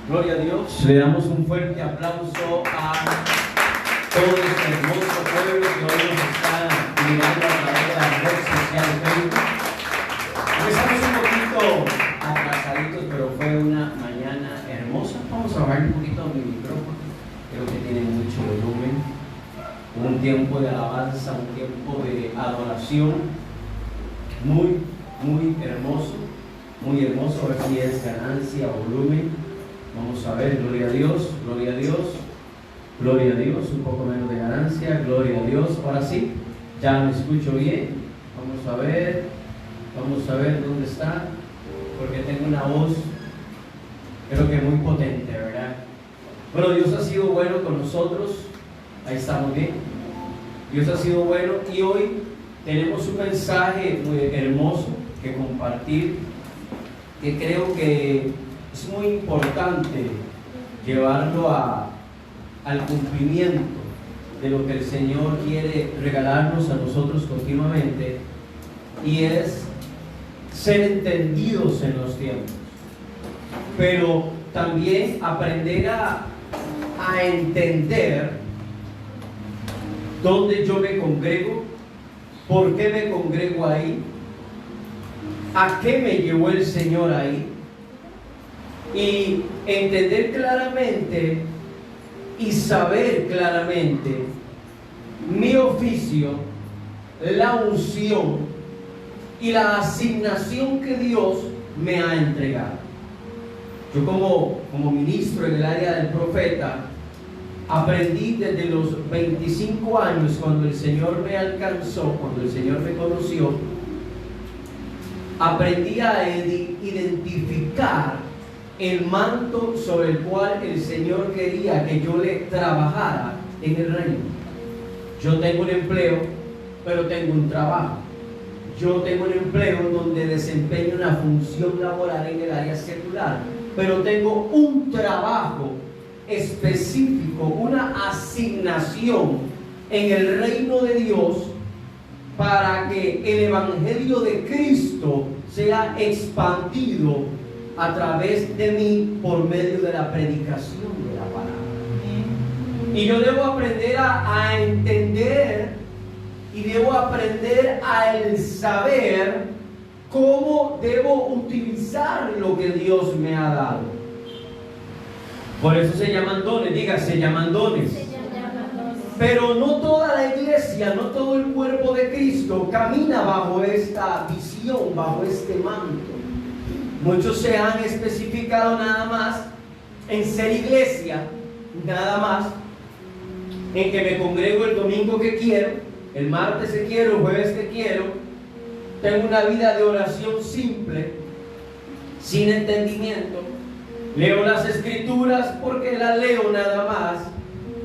Gloria a Dios. Le damos un fuerte aplauso a todo este hermoso pueblo que hoy nos está mirando a través de la red social Facebook. Empezamos un poquito atrasaditos, pero fue una mañana hermosa. Vamos a bajar un poquito mi micrófono. Creo que tiene mucho volumen. Un tiempo de alabanza, un tiempo de adoración. Muy hermoso. Muy hermoso. A ver si es ganancia o volumen. Vamos a ver, gloria a Dios, gloria a Dios, gloria a Dios, un poco menos de ganancia, gloria a Dios. Ahora sí, ya me escucho bien. Vamos a ver dónde está, porque tengo una voz, creo que muy potente, ¿verdad? Bueno, Dios ha sido bueno con nosotros, ahí estamos bien. Dios ha sido bueno y hoy tenemos un mensaje muy hermoso que compartir, que creo que es muy importante llevarlo al cumplimiento de lo que el Señor quiere regalarnos a nosotros continuamente, y es ser entendidos en los tiempos, pero también aprender a entender dónde yo me congrego, por qué me congrego ahí, a qué me llevó el Señor ahí, y entender claramente y saber claramente mi oficio, la unción y la asignación que Dios me ha entregado. Yo como ministro en el área del profeta aprendí desde los 25 años, cuando el Señor me alcanzó, cuando el Señor me conoció, aprendí a identificar el manto sobre el cual el Señor quería que yo le trabajara en el reino. Yo tengo un empleo, pero tengo un trabajo. Yo tengo un empleo donde desempeño una función laboral en el área secular, pero tengo un trabajo específico, una asignación en el reino de Dios, para que el evangelio de Cristo sea expandido a través de mí por medio de la predicación de la palabra. Y yo debo aprender a entender, y debo aprender a saber cómo debo utilizar lo que Dios me ha dado. Por eso se llaman dones, diga, se llaman dones. Pero no toda la iglesia, no todo el cuerpo de Cristo camina bajo esta visión, bajo este manto. Muchos se han especificado nada más en ser iglesia, nada más en que me congrego el domingo que quiero, el martes que quiero, el jueves que quiero. Tengo una vida de oración simple, sin entendimiento. Leo las escrituras porque las leo nada más,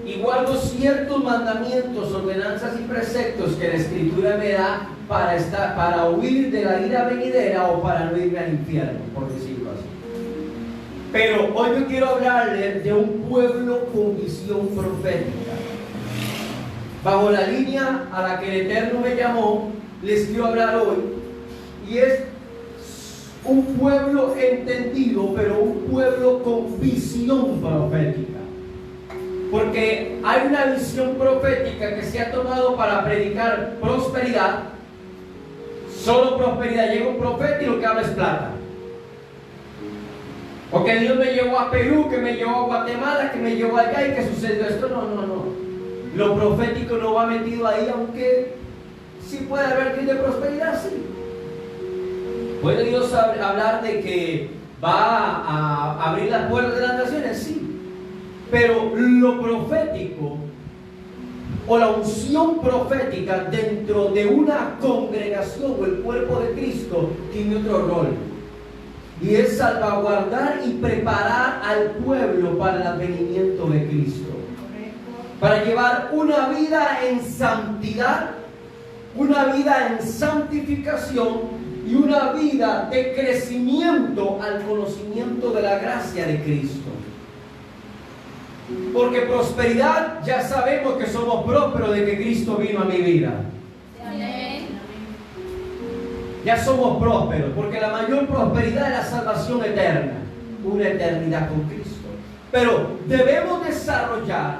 y guardo ciertos mandamientos, ordenanzas y preceptos que la escritura me da para huir de la ira venidera o para no irme al infierno, por decirlo así. Pero hoy yo quiero hablarles de un pueblo con visión profética. Bajo la línea a la que el Eterno me llamó, les quiero hablar hoy, y es un pueblo entendido, pero un pueblo con visión profética. Porque hay una visión profética que se ha tomado para predicar prosperidad. Solo prosperidad. Llega un profeta y lo que habla es plata. Porque Dios me llevó a Perú, que me llevó a Guatemala, que me llevó allá y que sucedió esto. No. Lo profético no va metido ahí, aunque sí puede haber que de prosperidad, sí. ¿Puede Dios hablar de que va a abrir las puertas de las naciones? Sí. Pero lo profético o la unción profética dentro de una congregación o el cuerpo de Cristo tiene otro rol, y es salvaguardar y preparar al pueblo para el advenimiento de Cristo, para llevar una vida en santidad, una vida en santificación y una vida de crecimiento al conocimiento de la gracia de Cristo. Porque prosperidad, ya sabemos que somos prósperos de que Cristo vino a mi vida. Amén. Ya somos prósperos, porque la mayor prosperidad es la salvación eterna, una eternidad con Cristo. Pero debemos desarrollar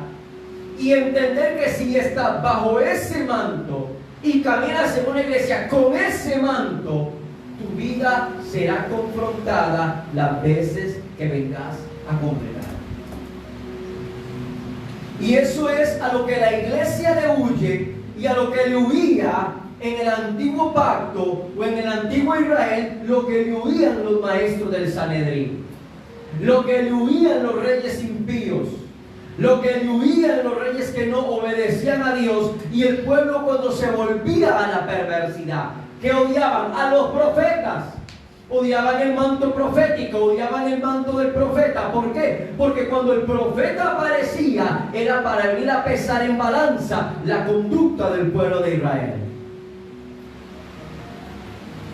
y entender que si estás bajo ese manto y caminas en una iglesia con ese manto, tu vida será confrontada las veces que vengas a congregar. Y eso es a lo que la iglesia le huye y a lo que le huía en el antiguo pacto o en el antiguo Israel, lo que le huían los maestros del Sanedrín, lo que le huían los reyes impíos, lo que le huían los reyes que no obedecían a Dios, y el pueblo cuando se volvía a la perversidad, que odiaban a los profetas, odiaban el manto profético, odiaban el manto del profeta. ¿Por qué? Porque cuando el profeta aparecía era para venir a pesar en balanza la conducta del pueblo de Israel.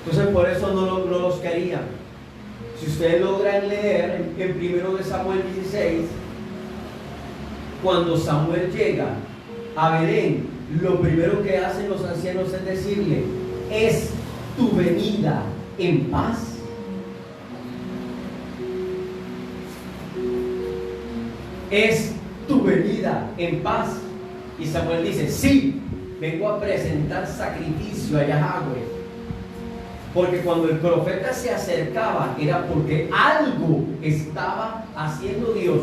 Entonces por eso no los querían. Si ustedes logran leer en 1 Samuel 16, cuando Samuel llega a Belén, lo primero que hacen los ancianos es decirle: ¿es tu venida en paz? ¿Es tu venida en paz? Y Samuel dice: sí, vengo a presentar sacrificio a Yahweh. Porque cuando el profeta se acercaba era porque algo estaba haciendo Dios.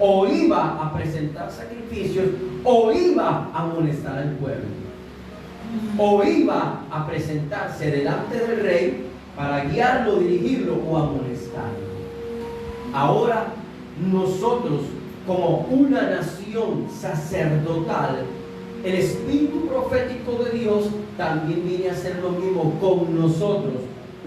O iba a presentar sacrificios, o iba a amonestar al pueblo, o iba a presentarse delante del rey para guiarlo, dirigirlo o amonestarlo. Ahora nosotros, como una nación sacerdotal, el espíritu profético de Dios también viene a hacer lo mismo con nosotros.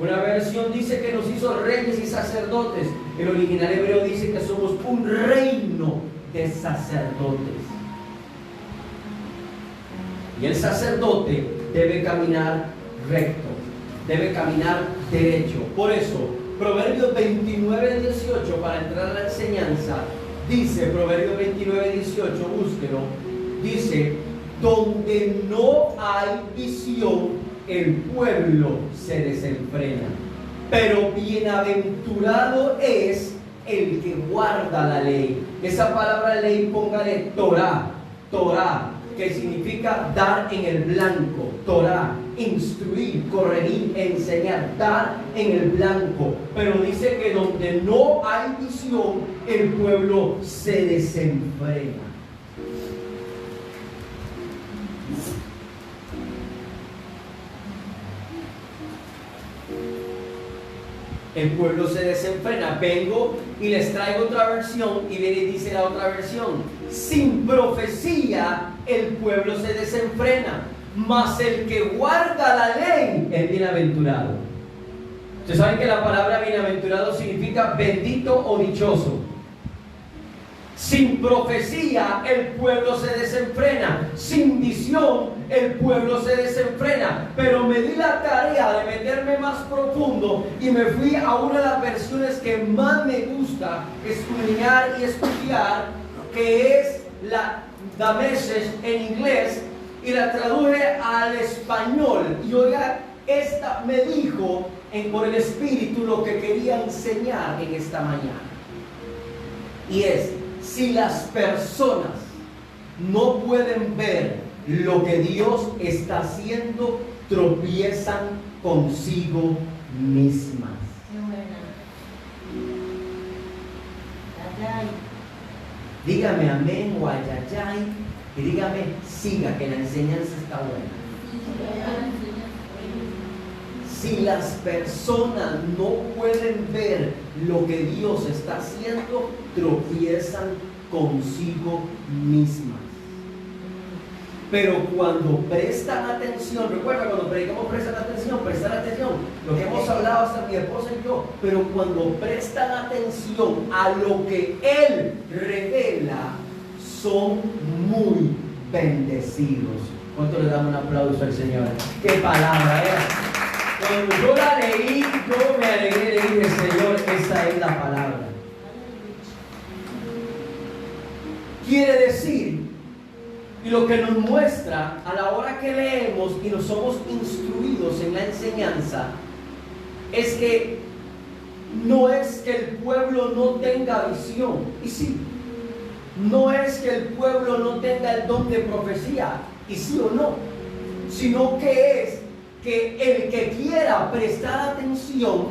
Una versión dice que nos hizo reyes y sacerdotes. El original hebreo dice que somos un reino de sacerdotes. Y el sacerdote debe caminar recto, debe caminar derecho. Por eso, Proverbios 29:18, para entrar a la enseñanza, dice, Proverbios 29:18, búsquelo, dice: donde no hay visión, el pueblo se desenfrena, pero bienaventurado es el que guarda la ley. Esa palabra ley, póngale Torah, Torah, que significa dar en el blanco. Torah, instruir, corregir, enseñar, dar en el blanco. Pero dice que donde no hay visión, el pueblo se desenfrena. El pueblo se desenfrena. Vengo y les traigo otra versión, y viene y dice la otra versión: sin profecía el pueblo se desenfrena, mas el que guarda la ley es bienaventurado. Ustedes saben que la palabra bienaventurado significa bendito o dichoso. Sin profecía el pueblo se desenfrena, sin visión el pueblo se desenfrena. Pero me di la tarea de meterme más profundo y me fui a una de las versiones que más me gusta escudriñar y estudiar, que es la The Message en inglés, y la traduje al español. Y oiga, esta me dijo por el Espíritu lo que quería enseñar en esta mañana, y es: si las personas no pueden ver lo que Dios está haciendo, tropiezan consigo mismas. Dígame amén o ayayay, y dígame siga, que la enseñanza está buena. Si las personas no pueden ver lo que Dios está haciendo, tropiezan consigo mismas. Pero cuando prestan atención, recuerda, cuando predicamos prestan atención, lo que hemos hablado hasta mi esposa y yo, pero cuando prestan atención a lo que Él revela, son muy bendecidos. ¿Cuánto le damos un aplauso al Señor? ¡Qué palabra es! Cuando yo la leí, yo me alegré, le dije: Señor, esa es la palabra. Quiere decir, y lo que nos muestra a la hora que leemos y nos somos instruidos en la enseñanza, es que no es que el pueblo no tenga visión, y sí, no es que el pueblo no tenga el don de profecía, y sí o no, sino que es que el que quiera prestar atención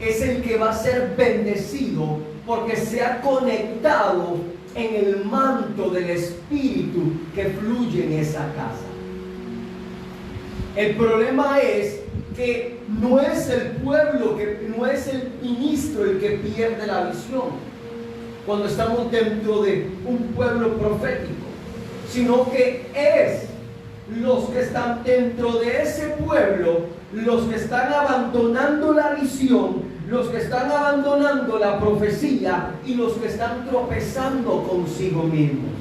es el que va a ser bendecido porque se ha conectado en el manto del Espíritu que fluye en esa casa. El problema es que no es el pueblo, no es el ministro el que pierde la visión cuando estamos dentro de un pueblo profético, sino que es los que están dentro de ese pueblo, los que están abandonando la visión, los que están abandonando la profecía y los que están tropezando consigo mismos.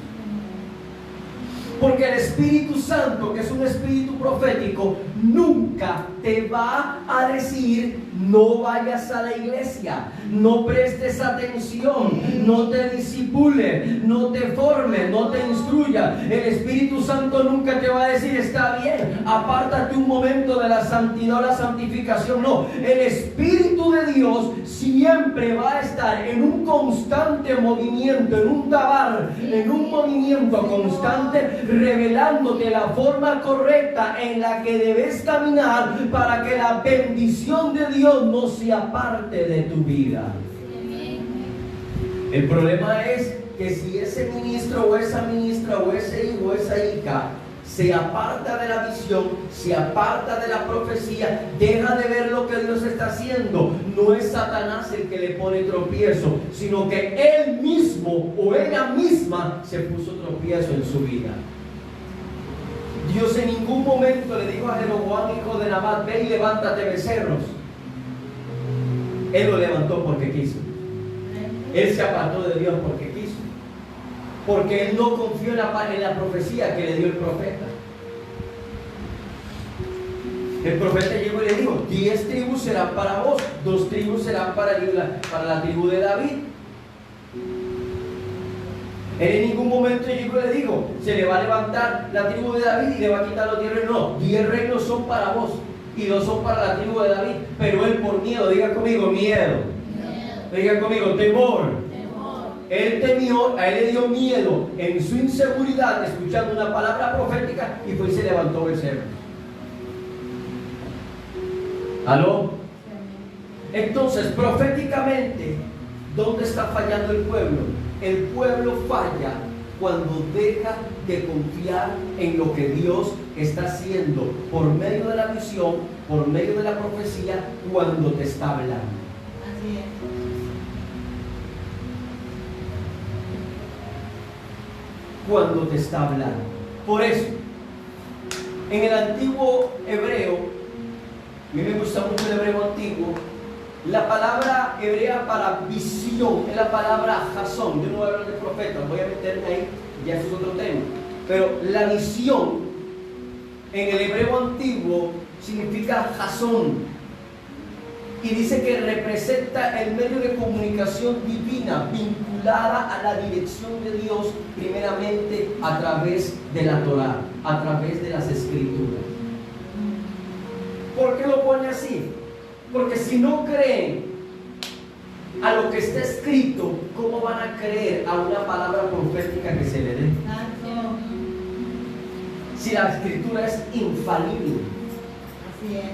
Porque el Espíritu Santo, que es un espíritu profético, nunca te va a decir: no vayas a la iglesia, no prestes atención, no te disipule, no te forme, no te instruya. El Espíritu Santo nunca te va a decir: está bien, apártate un momento de la santidad o la santificación. No, el Espíritu de Dios siempre va a estar en un constante movimiento, en un tabar, en un movimiento constante, revelándote la forma correcta en la que debes caminar para que la bendición de Dios no sea parte de tu vida. El problema es que si ese ministro o esa ministra o ese hijo o esa hija se aparta de la visión, se aparta de la profecía, deja de ver lo que Dios está haciendo, no es Satanás el que le pone tropiezo, sino que él mismo o ella misma se puso tropiezo en su vida. Dios en ningún momento le dijo a Jeroboam, hijo de Nabat: ve y levántate becerros. Él lo levantó porque quiso. Él se apartó de Dios porque quiso. Porque él no confió en la profecía que le dio el profeta. El profeta llegó y le dijo: 10 tribus serán para vos, 2 tribus serán para la tribu de David. Él en ningún momento llegó y le dijo: se le va a levantar la tribu de David y le va a quitar los 10 reinos. No, 10 reinos son para vos y 2 son para la tribu de David. Pero él por miedo, diga conmigo, miedo. Diga conmigo, temor. Él temió, a él le dio miedo en su inseguridad, escuchando una palabra profética, y fue y se levantó becerros. ¿Aló? Entonces, proféticamente, ¿dónde está fallando el pueblo? El pueblo falla cuando deja de confiar en lo que Dios está haciendo por medio de la visión, por medio de la profecía, cuando te está hablando. Así es. Cuando te está hablando. Por eso, en el antiguo hebreo, a mí me gusta mucho el hebreo antiguo, la palabra hebrea para visión es la palabra jasón. Yo no voy a hablar de profetas, voy a meterme ahí, ya eso es otro tema. Pero la visión en el hebreo antiguo significa jasón. Y dice que representa el medio de comunicación divina vinculada a la dirección de Dios, primeramente a través de la Torá, a través de las Escrituras. ¿Por qué lo pone así? Porque si no creen a lo que está escrito, ¿cómo van a creer a una palabra profética que se le dé? Si la Escritura es infalible.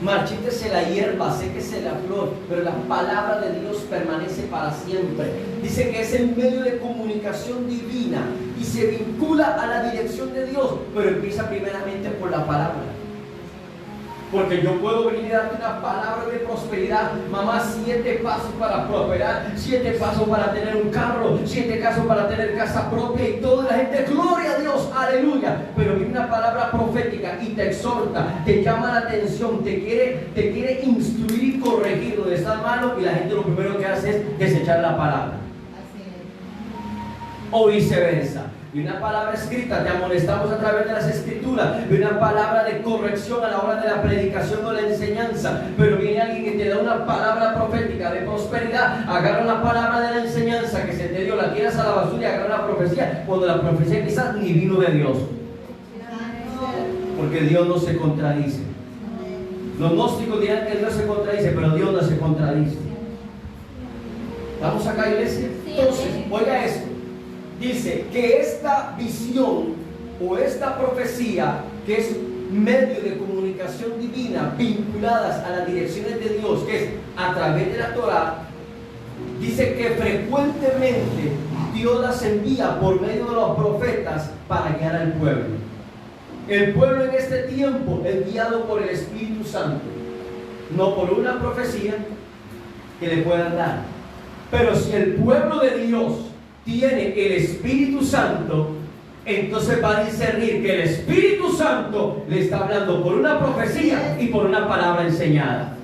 Marchítese la hierba, séquese la flor, pero la palabra de Dios permanece para siempre. Dice que es el medio de comunicación divina y se vincula a la dirección de Dios, pero empieza primeramente por la palabra. Porque yo puedo venir a darte una palabra de prosperidad, mamá, 7 pasos para prosperar, 7 pasos para tener un carro, 7 pasos para tener casa propia, y toda la gente, gloria a Dios, aleluya. Pero viene una palabra profética y te exhorta, te llama la atención, te quiere instruir y corregir donde está malo, y la gente lo primero que hace es desechar la palabra. O viceversa. Y una palabra escrita, te amonestamos a través de las Escrituras. Y una palabra de corrección a la hora de la predicación o la enseñanza. Pero viene alguien que te da una palabra profética de prosperidad. Agarra la palabra de la enseñanza que se te dio, la tiras a la basura y agarra la profecía, cuando la profecía quizás ni vino de Dios. Porque Dios no se contradice. Los gnósticos dirán que Dios se contradice, pero Dios no se contradice. ¿Estamos acá, iglesia? Sí, Entonces, amén. oiga esto. Dice que esta visión o esta profecía, que es medio de comunicación divina vinculadas a las direcciones de Dios, que es a través de la Torá, dice que frecuentemente Dios las envía por medio de los profetas para guiar al pueblo. El pueblo en este tiempo es guiado por el Espíritu Santo, no por una profecía que le puedan dar. Pero si el pueblo de Dios tiene el Espíritu Santo, entonces va a discernir que el Espíritu Santo le está hablando por una profecía y por una palabra enseñada.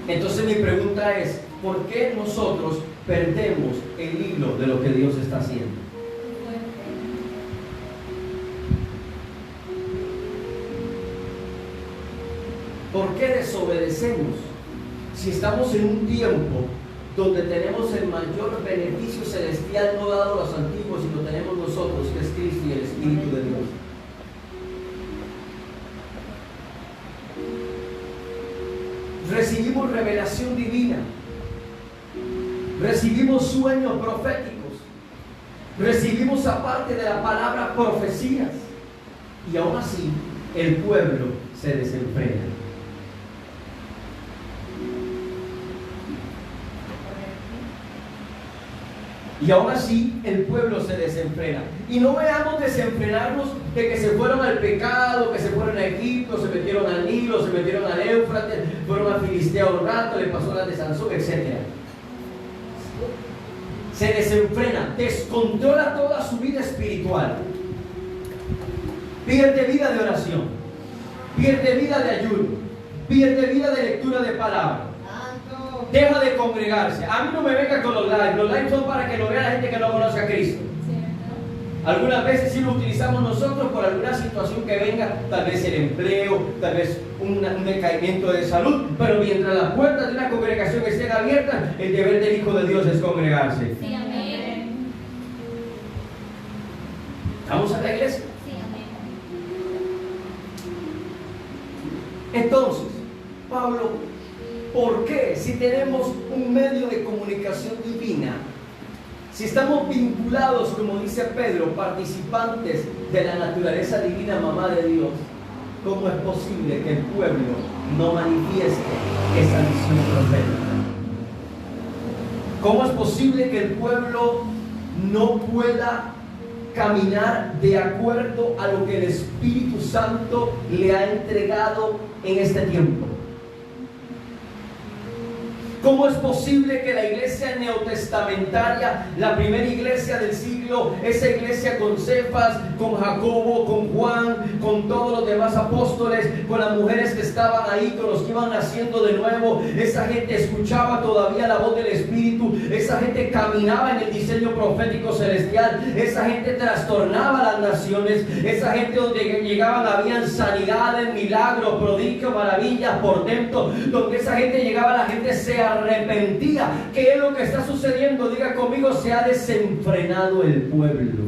Entonces mi pregunta es, ¿por qué nosotros perdemos el hilo de lo que Dios está haciendo? ¿Por qué desobedecemos? Si estamos en un tiempo donde tenemos el mayor beneficio celestial no dado a los antiguos y lo tenemos nosotros, que es Cristo y el Espíritu de Dios. Recibimos revelación divina, recibimos sueños proféticos, recibimos aparte de la palabra profecías, y aún así el pueblo se desenfrena. Y aún así el pueblo se desenfrena. Y no veamos desenfrenarnos de que se fueron al pecado, que se fueron a Egipto, se metieron al Nilo, se metieron al Éufrates, fueron a Filistea un rato, le pasó la de Sansón, etc. Se desenfrena, descontrola toda su vida espiritual. Pierde vida de oración, pierde vida de ayuno, pierde vida de lectura de palabra. Deja de congregarse. A mí no me venga con los lives. Los lives son para que lo vea la gente que no conoce a Cristo. Algunas veces sí lo utilizamos nosotros por alguna situación que venga, tal vez el empleo, tal vez un decaimiento de salud, pero mientras las puertas de una congregación estén abiertas, el deber del Hijo de Dios es congregarse. Sí, amén. ¿Vamos a la iglesia? Sí, amén. Entonces, Pablo, ¿por qué? Si tenemos un medio de comunicación divina, si estamos vinculados, como dice Pedro, participantes de la naturaleza divina, mamá de Dios, ¿cómo es posible que el pueblo no manifieste esa visión profética? ¿Cómo es posible que el pueblo no pueda caminar de acuerdo a lo que el Espíritu Santo le ha entregado en este tiempo? ¿Cómo es posible que la iglesia neotestamentaria, la primera iglesia del siglo, esa iglesia con Cefas, con Jacobo, con Juan, con todos los demás apóstoles, con las mujeres que estaban ahí, con los que iban naciendo de nuevo, esa gente escuchaba todavía la voz del Espíritu, esa gente caminaba en el diseño profético celestial, esa gente trastornaba las naciones, esa gente donde llegaban habían sanidades, milagros, prodigios, maravillas, portentos, donde esa gente llegaba, la gente se arrepentía? ¿Qué es lo que está sucediendo? Diga conmigo, se ha desenfrenado el pueblo.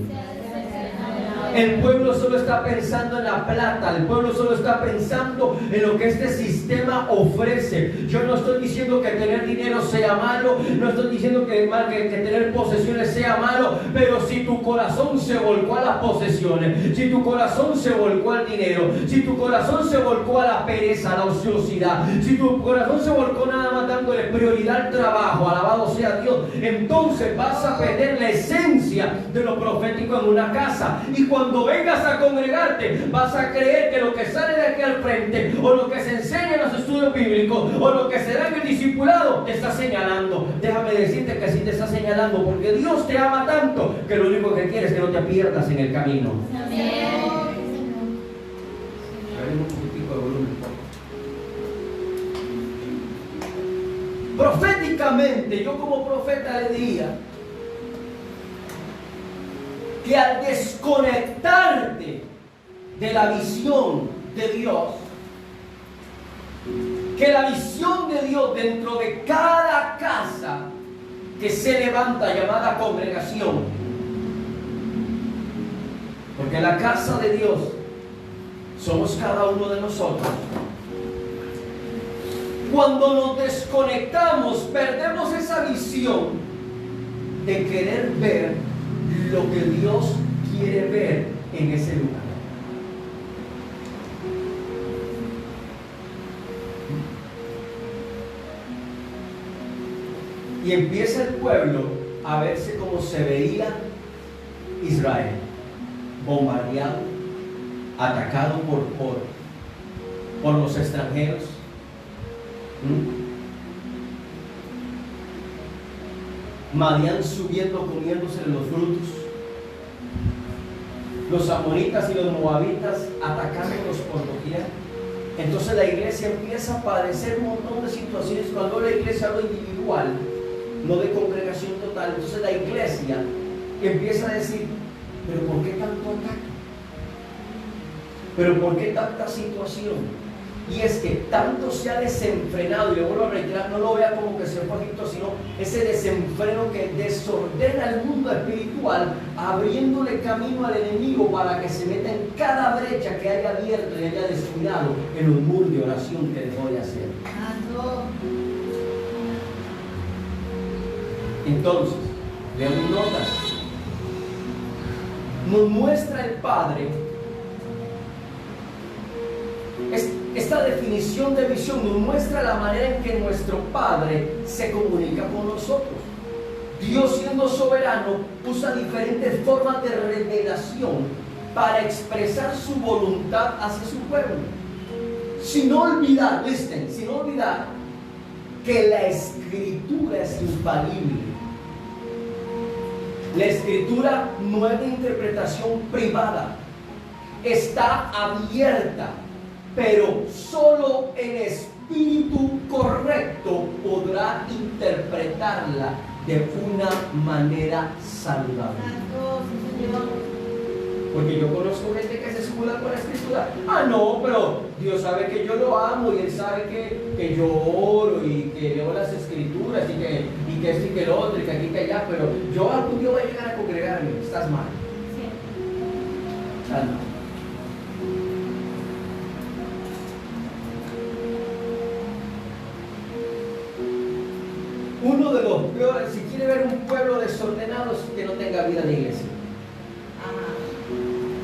El pueblo solo está pensando en la plata, el pueblo solo está pensando en lo que este sistema ofrece. Yo no estoy diciendo que tener dinero sea malo, no estoy diciendo que tener posesiones sea malo, pero si tu corazón se volcó a las posesiones, si tu corazón se volcó al dinero, si tu corazón se volcó a la pereza, a la ociosidad, si tu corazón se volcó nada más dándole prioridad al trabajo, alabado sea Dios, entonces vas a perder la esencia de lo profético en una casa. Y cuando vengas a congregarte, vas a creer que lo que sale de aquí al frente, o lo que se enseña en los estudios bíblicos, o lo que se da en el discipulado, te está señalando. Déjame decirte que sí te está señalando, porque Dios te ama tanto que lo único que quiere es que no te pierdas en el camino. Amén. Un poquitico de volumen. Proféticamente, yo como profeta le diría que al desconectarte de la visión de Dios, que la visión de Dios dentro de cada casa que se levanta, llamada congregación, porque la casa de Dios somos cada uno de nosotros, Cuando nos desconectamos, perdemos esa visión de querer ver lo que Dios quiere ver en ese lugar. Y empieza el pueblo a verse como se veía Israel, bombardeado, atacado por los extranjeros. Madián subiendo, comiéndose los frutos. Los amonitas y los moabitas atacándolos por doquier. Entonces la iglesia empieza a padecer un montón de situaciones. Cuando la iglesia habla individual, no de congregación total, entonces la iglesia empieza a decir: ¿pero por qué tanto ataque? ¿Pero por qué tanta situación? Y es que tanto se ha desenfrenado, y le vuelvo a reiterar, no lo vea como que se fue a Egipto, sino ese desenfreno que desordena el mundo espiritual, abriéndole camino al enemigo para que se meta en cada brecha que haya abierto y haya descuidado en los muros de oración que dejó de hacer. Entonces, leemos notas. Nos muestra el Padre esta definición de visión, nos muestra la manera en que nuestro Padre se comunica con nosotros. Dios, siendo soberano, usa diferentes formas de revelación para expresar su voluntad hacia su pueblo, sin olvidar que la Escritura es infalible. La Escritura no es de interpretación privada, está abierta, pero solo el espíritu correcto podrá interpretarla de una manera saludable. Porque yo conozco gente que se escuda con la Escritura. No, pero Dios sabe que yo lo amo y Él sabe que yo oro y que leo las Escrituras y que esto y que lo otro y que aquí y que allá, pero yo algún día voy a llegar a congregarme. Estás mal. Estás mal. Uno de los peores, si quiere ver un pueblo desordenado, es que no tenga vida de iglesia.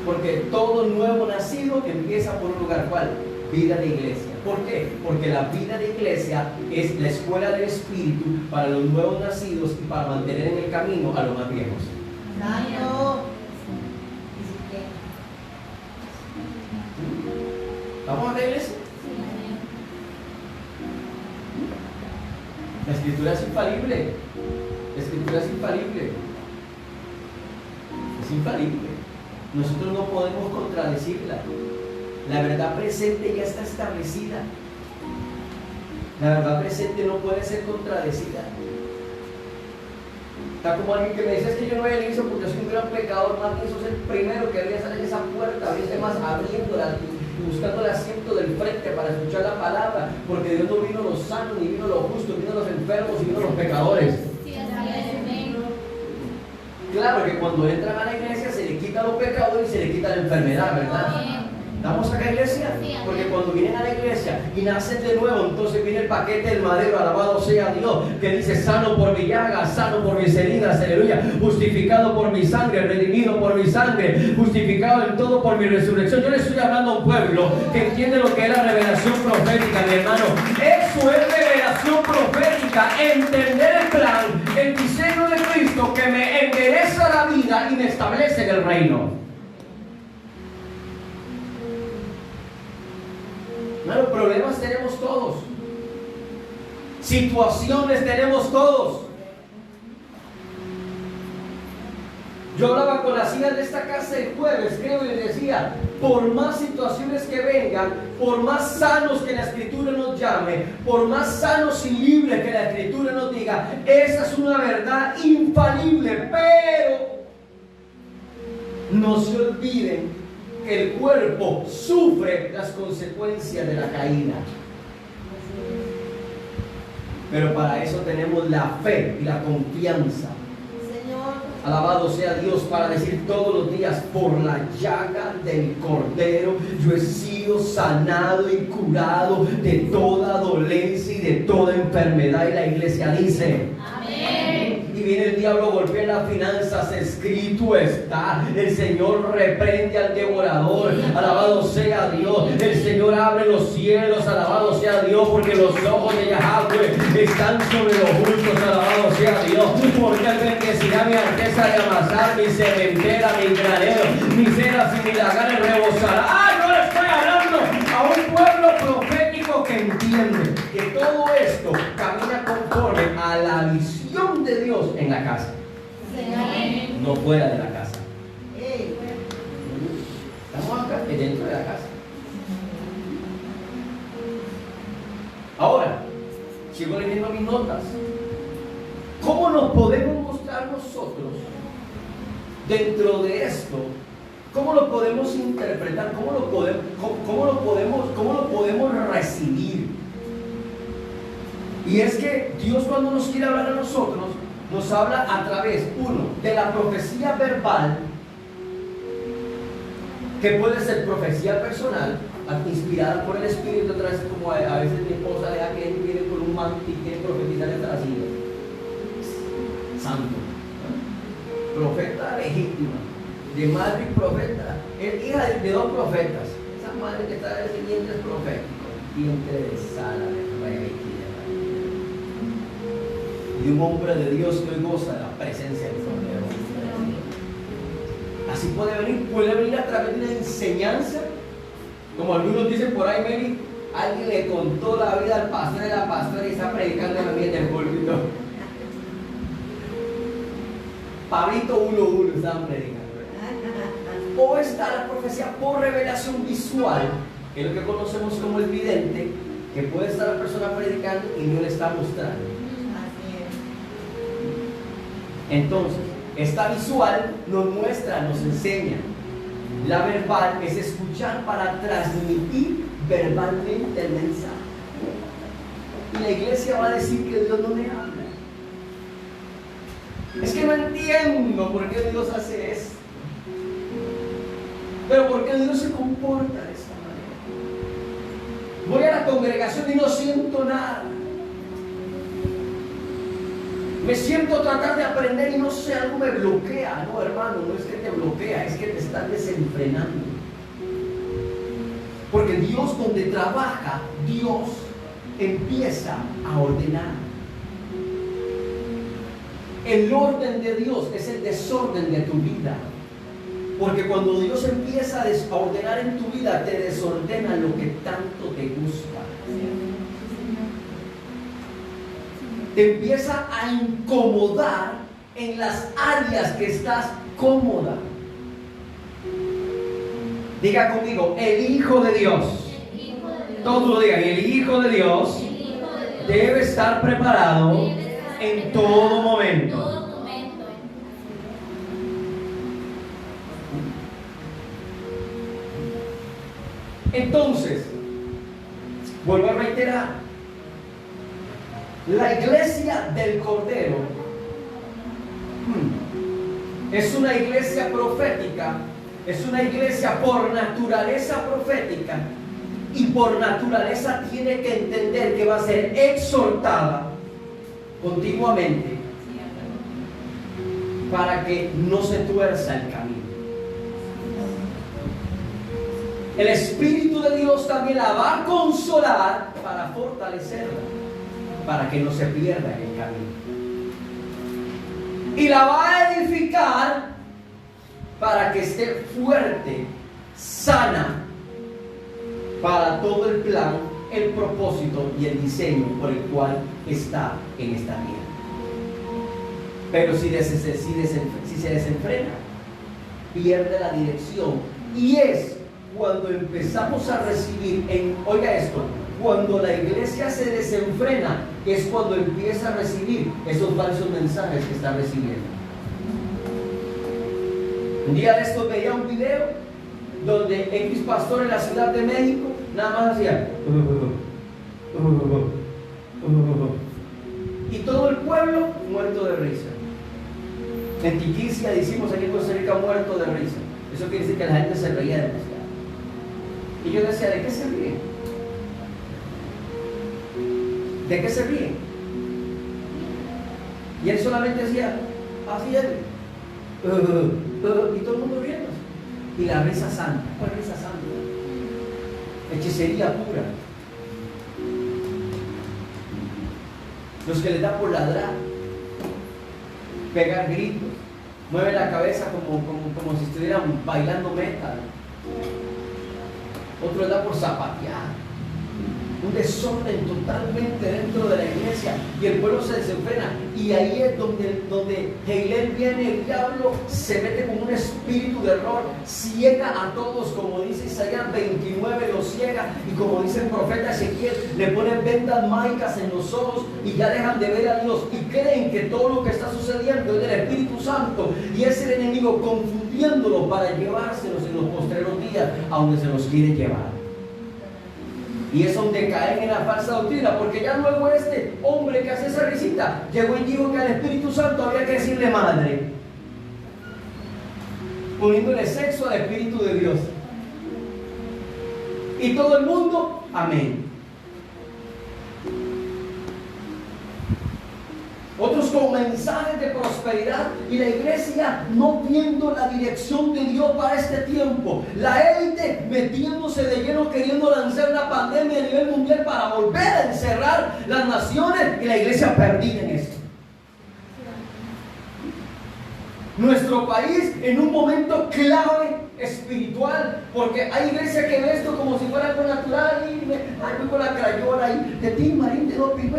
Porque todo nuevo nacido empieza por un lugar. ¿Cuál? Vida de iglesia. ¿Por qué? Porque la vida de iglesia es la escuela del Espíritu para los nuevos nacidos y para mantener en el camino a los más viejos. ¿Vamos a la iglesia? La Escritura es infalible. La Escritura es infalible. Es infalible. Nosotros no podemos contradecirla. La verdad presente ya está establecida. La verdad presente no puede ser contradecida. Está como alguien que me dice: es que yo no voy a la iglesia porque soy un gran pecador. Más bien sos el primero que debería salir de esa puerta, abrirse más, abriéndola y buscando el asiento del frente para escuchar la palabra, porque Dios no vino los sanos, ni vino los justos, vino los enfermos y vino los pecadores. Claro que cuando entran a la iglesia se le quita los pecadores y se le quita la enfermedad, ¿verdad? ¿Vamos a la iglesia? Porque cuando vienen a la iglesia y nacen de nuevo, entonces viene el paquete del madero, alabado sea Dios, que dice: sano por mi llaga, sano por mis heridas, aleluya, justificado por mi sangre, redimido por mi sangre, justificado en todo por mi resurrección. Yo le estoy hablando a un pueblo que entiende lo que es la revelación profética, mi hermano. Eso es revelación profética, entender el plan, el diseño de Cristo que me endereza la vida y me establece en el reino. Los problemas tenemos todos, situaciones tenemos todos. Yo hablaba con las hijas de esta casa el jueves, creo, y les decía: por más situaciones que vengan, por más sanos que la Escritura nos llame, por más sanos y libres que la Escritura nos diga, esa es una verdad infalible. Pero no se olviden que el cuerpo sufre las consecuencias de la caída. Pero para eso tenemos la fe y la confianza Alabado sea Dios, para decir todos los días: por la llaga del Cordero yo he sido sanado y curado de toda dolencia y de toda enfermedad. Y la iglesia dice: amén. Y viene el diablo, golpea las finanzas, escrito está. El Señor reprende al devorador, alabado sea Dios. El Señor abre los cielos, alabado sea Dios, porque los ojos de Yahweh están sobre los justos, alabado sea Dios. Porque Él bendecirá mi arteza de amasar, mi cementera, mi granero, mis ceras y mi lagares rebosará. ¡Ay, no le estoy hablando a un pueblo profético que entiende que todo esto camina conforme a la visión de Dios en la casa, no fuera de la casa? Estamos acá dentro de la casa. Ahora, sigo leyendo mis notas. ¿Cómo nos podemos mostrar nosotros dentro de esto? ¿Cómo lo podemos interpretar? ¿Cómo lo podemos recibir? Y es que Dios, cuando nos quiere hablar a nosotros, nos habla a través, uno, de la profecía verbal, que puede ser profecía personal, inspirada por el Espíritu. Otra vez, como a veces mi esposa deja que él viene con un manto y quiere profetizar en la silla. Santo, profeta legítima, de madre y profeta, es hija de dos profetas. Esa madre que está en el vientre es profético, vientre de Sara, de Rebeca y de un hombre de Dios que hoy goza de la presencia del Cordero. Así puede venir a través de una enseñanza, como algunos dicen por ahí: Mary, alguien le contó la vida al pastor y la pastora y está predicando en la mía del púlpito. Pablito 1:1 estaban predicando. O está la profecía por revelación visual, que es lo que conocemos como el vidente, que puede estar la persona predicando y no le está mostrando. Entonces, esta visual nos muestra, nos enseña. La verbal es escuchar para transmitir verbalmente el mensaje. Y la iglesia va a decir que Dios no me habla. Es que no entiendo por qué Dios hace esto. Pero por qué Dios se comporta de esta manera. Voy a la congregación y no siento nada. Me siento a tratar de aprender y no sé, algo me bloquea. No, hermano, no es que te bloquea, es que te estás desenfrenando. Porque Dios, donde trabaja, Dios empieza a ordenar. El orden de Dios es el desorden de tu vida. Porque cuando Dios empieza a ordenar en tu vida, te desordena lo que tanto te gusta. Te empieza a incomodar en las áreas que estás cómoda. Diga conmigo: el Hijo de Dios. Todos lo digan: el Hijo de Dios debe estar preparado en todo momento. Entonces, vuelvo a reiterar, la iglesia del Cordero es una iglesia profética, es una iglesia por naturaleza profética, y por naturaleza tiene que entender que va a ser exhortada continuamente para que no se tuerza el camino. El Espíritu de Dios también la va a consolar para fortalecerla, para que no se pierda en el camino. Y la va a edificar para que esté fuerte, sana, para todo el plan, el propósito y el diseño por el cual está en esta vida. Pero si se desenfrena, pierde la dirección. Y es cuando empezamos a recibir, oiga esto, cuando la iglesia se desenfrena, es cuando empieza a recibir esos falsos mensajes que está recibiendo. Un día de estos veía un video donde X pastor en la Ciudad de México nada más hacía y todo el pueblo muerto de risa. En Tiquicia decimos aquí en Costa Rica muerto de risa. Eso quiere decir que la gente se reía demasiado. Y yo decía, ¿de qué se ríen? ¿De qué se ríen? Y él solamente decía, así es. Y todo el mundo riendo. Y la risa santa. ¿Cuál risa santa? Hechicería pura. Los que les da por ladrar, pegar gritos, mueven la cabeza como si estuvieran bailando metal. Otro les da por zapatear. Un desorden totalmente dentro de la iglesia y el pueblo se desenfrena, y ahí es donde Heilel viene, el diablo se mete con un espíritu de error, ciega a todos, como dice Isaías 29, los ciega, y como dice el profeta Ezequiel, le ponen vendas mágicas en los ojos y ya dejan de ver a Dios y creen que todo lo que está sucediendo es del Espíritu Santo, y es el enemigo confundiéndolo para llevárselos en los postreros días a donde se los quiere llevar. Y es donde caen en la falsa doctrina, porque ya luego este hombre que hace esa risita llegó y dijo que al Espíritu Santo había que decirle madre, poniéndole sexo al Espíritu de Dios. Y todo el mundo, amén. Otros con mensajes de prosperidad, y la iglesia no viendo la dirección de Dios para este tiempo. La élite metiéndose de lleno, queriendo lanzar una pandemia a nivel mundial para volver a encerrar las naciones, y la iglesia perdida en esto. Nuestro país en un momento clave espiritual, porque hay iglesias que ven esto como si fuera algo natural, y voy con la crayola ahí, de ti, Marín, de dos pies.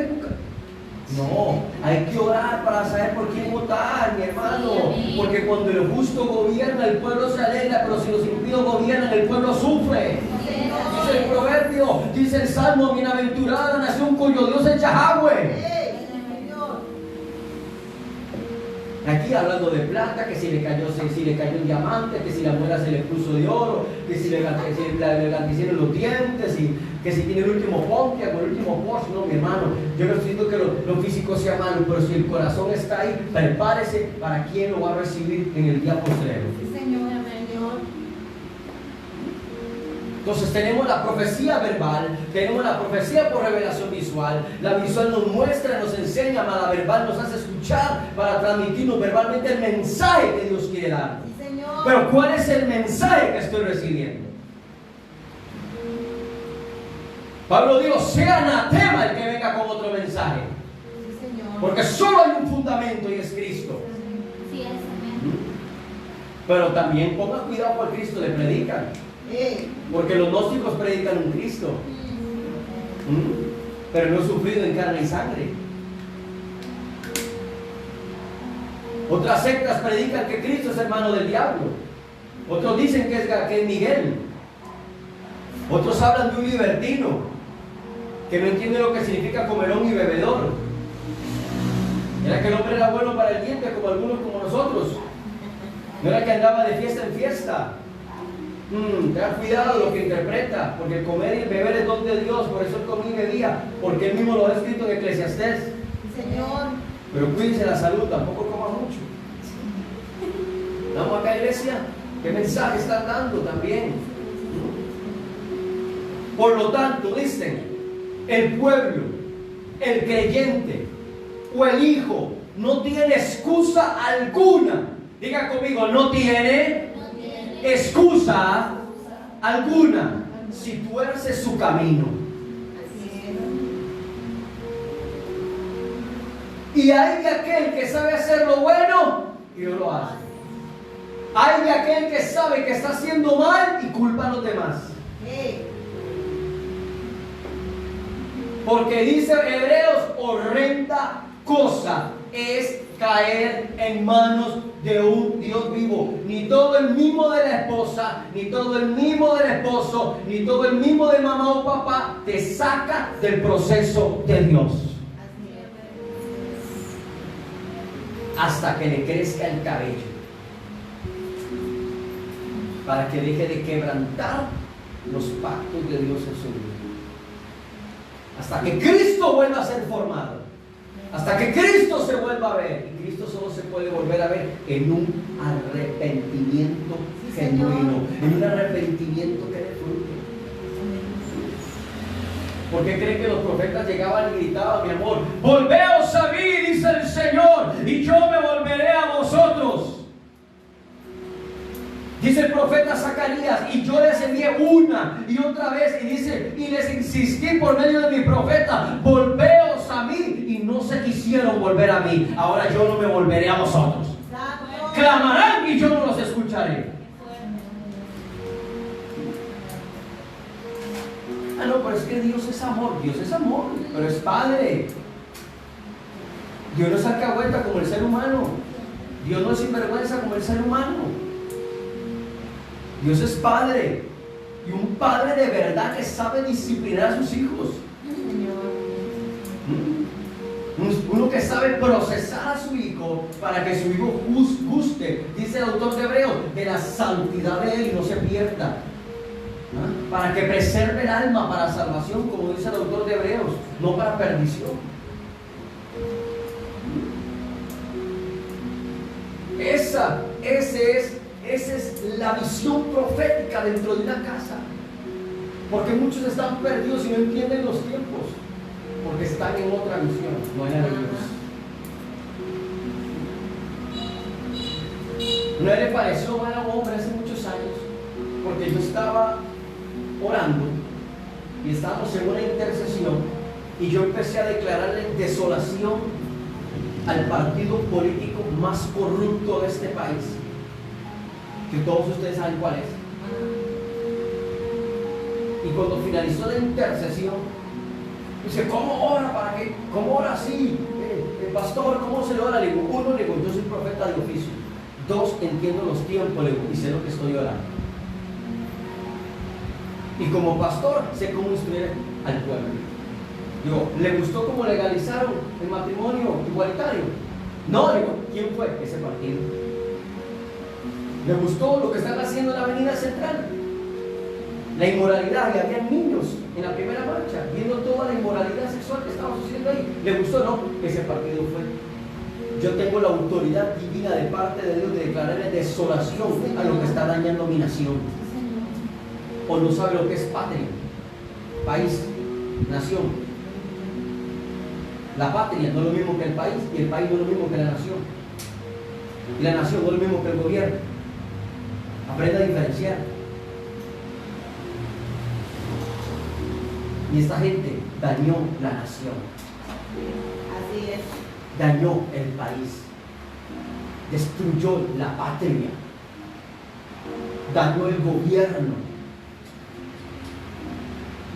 No, hay que orar para saber por quién votar, mi hermano. Porque cuando el justo gobierna, el pueblo se alegra, pero si los impíos gobiernan, el pueblo sufre. Dice el proverbio, dice el salmo, bienaventurada la nación cuyo Dios es Yahweh. Aquí hablando de plata, que si le cayó un diamante, que si la muela se le puso de oro, que si le hicieron los dientes, y que si tiene el último Pontiac o el último Porsche. No, mi hermano, yo no estoy diciendo que lo físico sea malo, pero si el corazón está ahí, prepárese para quien lo va a recibir en el día postrero. Sí, Señor, amén. Entonces tenemos la profecía verbal, tenemos la profecía por revelación visual. La visual nos muestra, nos enseña, mas la verbal nos hace escuchar para transmitirnos verbalmente el mensaje que Dios quiere dar. Sí, Señor. Pero ¿cuál es el mensaje que estoy recibiendo? Pablo dijo, sea anatema el que venga con otro mensaje. Sí, Señor. Porque solo hay un fundamento y es Cristo. Sí, es, amén. Pero también ponga cuidado por Cristo le predican. Porque los gnósticos predican un Cristo, pero no sufrido en carne y sangre. Otras sectas predican que Cristo es hermano del diablo. Otros dicen que es Miguel. Otros hablan de un libertino que no entiende lo que significa comelón y bebedor. Era que el hombre era bueno para el diente, como algunos como nosotros. No era que andaba de fiesta en fiesta. Ten cuidado lo que interpreta, porque el comer y el beber es don de Dios. Por eso él comía y bebía, porque él mismo lo ha escrito en Eclesiastés. Señor. Pero cuídense la salud, tampoco coma mucho. Vamos acá, iglesia, ¿qué mensaje están dando también? Por lo tanto, dicen, el pueblo, el creyente o el hijo no tiene excusa alguna. Diga conmigo, no tiene excusa alguna si tuerce su camino. Y hay de aquel que sabe hacer lo bueno y no lo hace. Hay de aquel que sabe que está haciendo mal y culpa a los demás. Porque dice Hebreos, horrenda cosa es caer en manos de un Dios vivo. Ni todo el mimo de la esposa, ni todo el mimo del esposo, ni todo el mimo de mamá o papá te saca del proceso de Dios. Hasta que le crezca el cabello, para que deje de quebrantar los pactos de Dios en su vida. Hasta que Cristo vuelva a ser formado, hasta que Cristo se vuelva a ver, y Cristo solo se puede volver a ver en un arrepentimiento Sí, genuino, Señor. en un arrepentimiento que dé fruto. ¿Por qué creen que los profetas llegaban y gritaban, mi amor, volveos a mí, dice el Señor, y yo me volveré a vosotros? Dice el profeta Zacarías, y yo les envié una y otra vez, y dice, y les insistí por medio de mi profeta, volveos a mí, y no se quisieron volver a mí. Ahora yo no me volveré a vosotros. Exacto. Clamarán y yo no los escucharé. Ah, no, pero es que Dios es amor, pero es Padre. Dios no es alcahueta como el ser humano. Dios no es sinvergüenza como el ser humano. Dios es Padre, y un Padre de verdad que sabe disciplinar a sus hijos. Uno que sabe procesar a su hijo para que su hijo guste, dice el autor de Hebreos, de la santidad de él y no se pierda. Para que preserve el alma para salvación, como dice el autor de Hebreos, no para perdición. Esa es la visión profética dentro de una casa. Porque muchos están perdidos y no entienden los tiempos, porque están en otra visión, no en la de Dios. No le pareció mal a un hombre hace muchos años, porque yo estaba orando y estábamos en una intercesión, y yo empecé a declararle desolación al partido político más corrupto de este país, que todos ustedes saben cuál es. Y cuando finalizó la intercesión, dice, ¿cómo ora? ¿Para qué? ¿Cómo ora así? Pastor, ¿cómo se le ora? Le digo, uno, le digo, yo soy profeta de oficio. Dos, entiendo los tiempos, le digo, y sé lo que estoy orando. Y como pastor, sé cómo instruir al pueblo. Digo, ¿le gustó cómo legalizaron el matrimonio igualitario? No, digo, ¿quién fue? Ese partido. ¿Le gustó lo que están haciendo en la Avenida Central? La inmoralidad, y había niños en la primera marcha viendo toda la inmoralidad sexual que estaba sucediendo ahí. ¿Le gustó? No, ese partido fue. Yo tengo la autoridad divina de parte de Dios de declararle desolación a lo que está dañando mi nación. O no sabe lo que es patria, país, nación. La patria no es lo mismo que el país, y el país no es lo mismo que la nación, y la nación no es lo mismo que el gobierno. Aprenda a diferenciar. Y esta gente dañó la nación, Así es. dañó el país, destruyó la patria, dañó el gobierno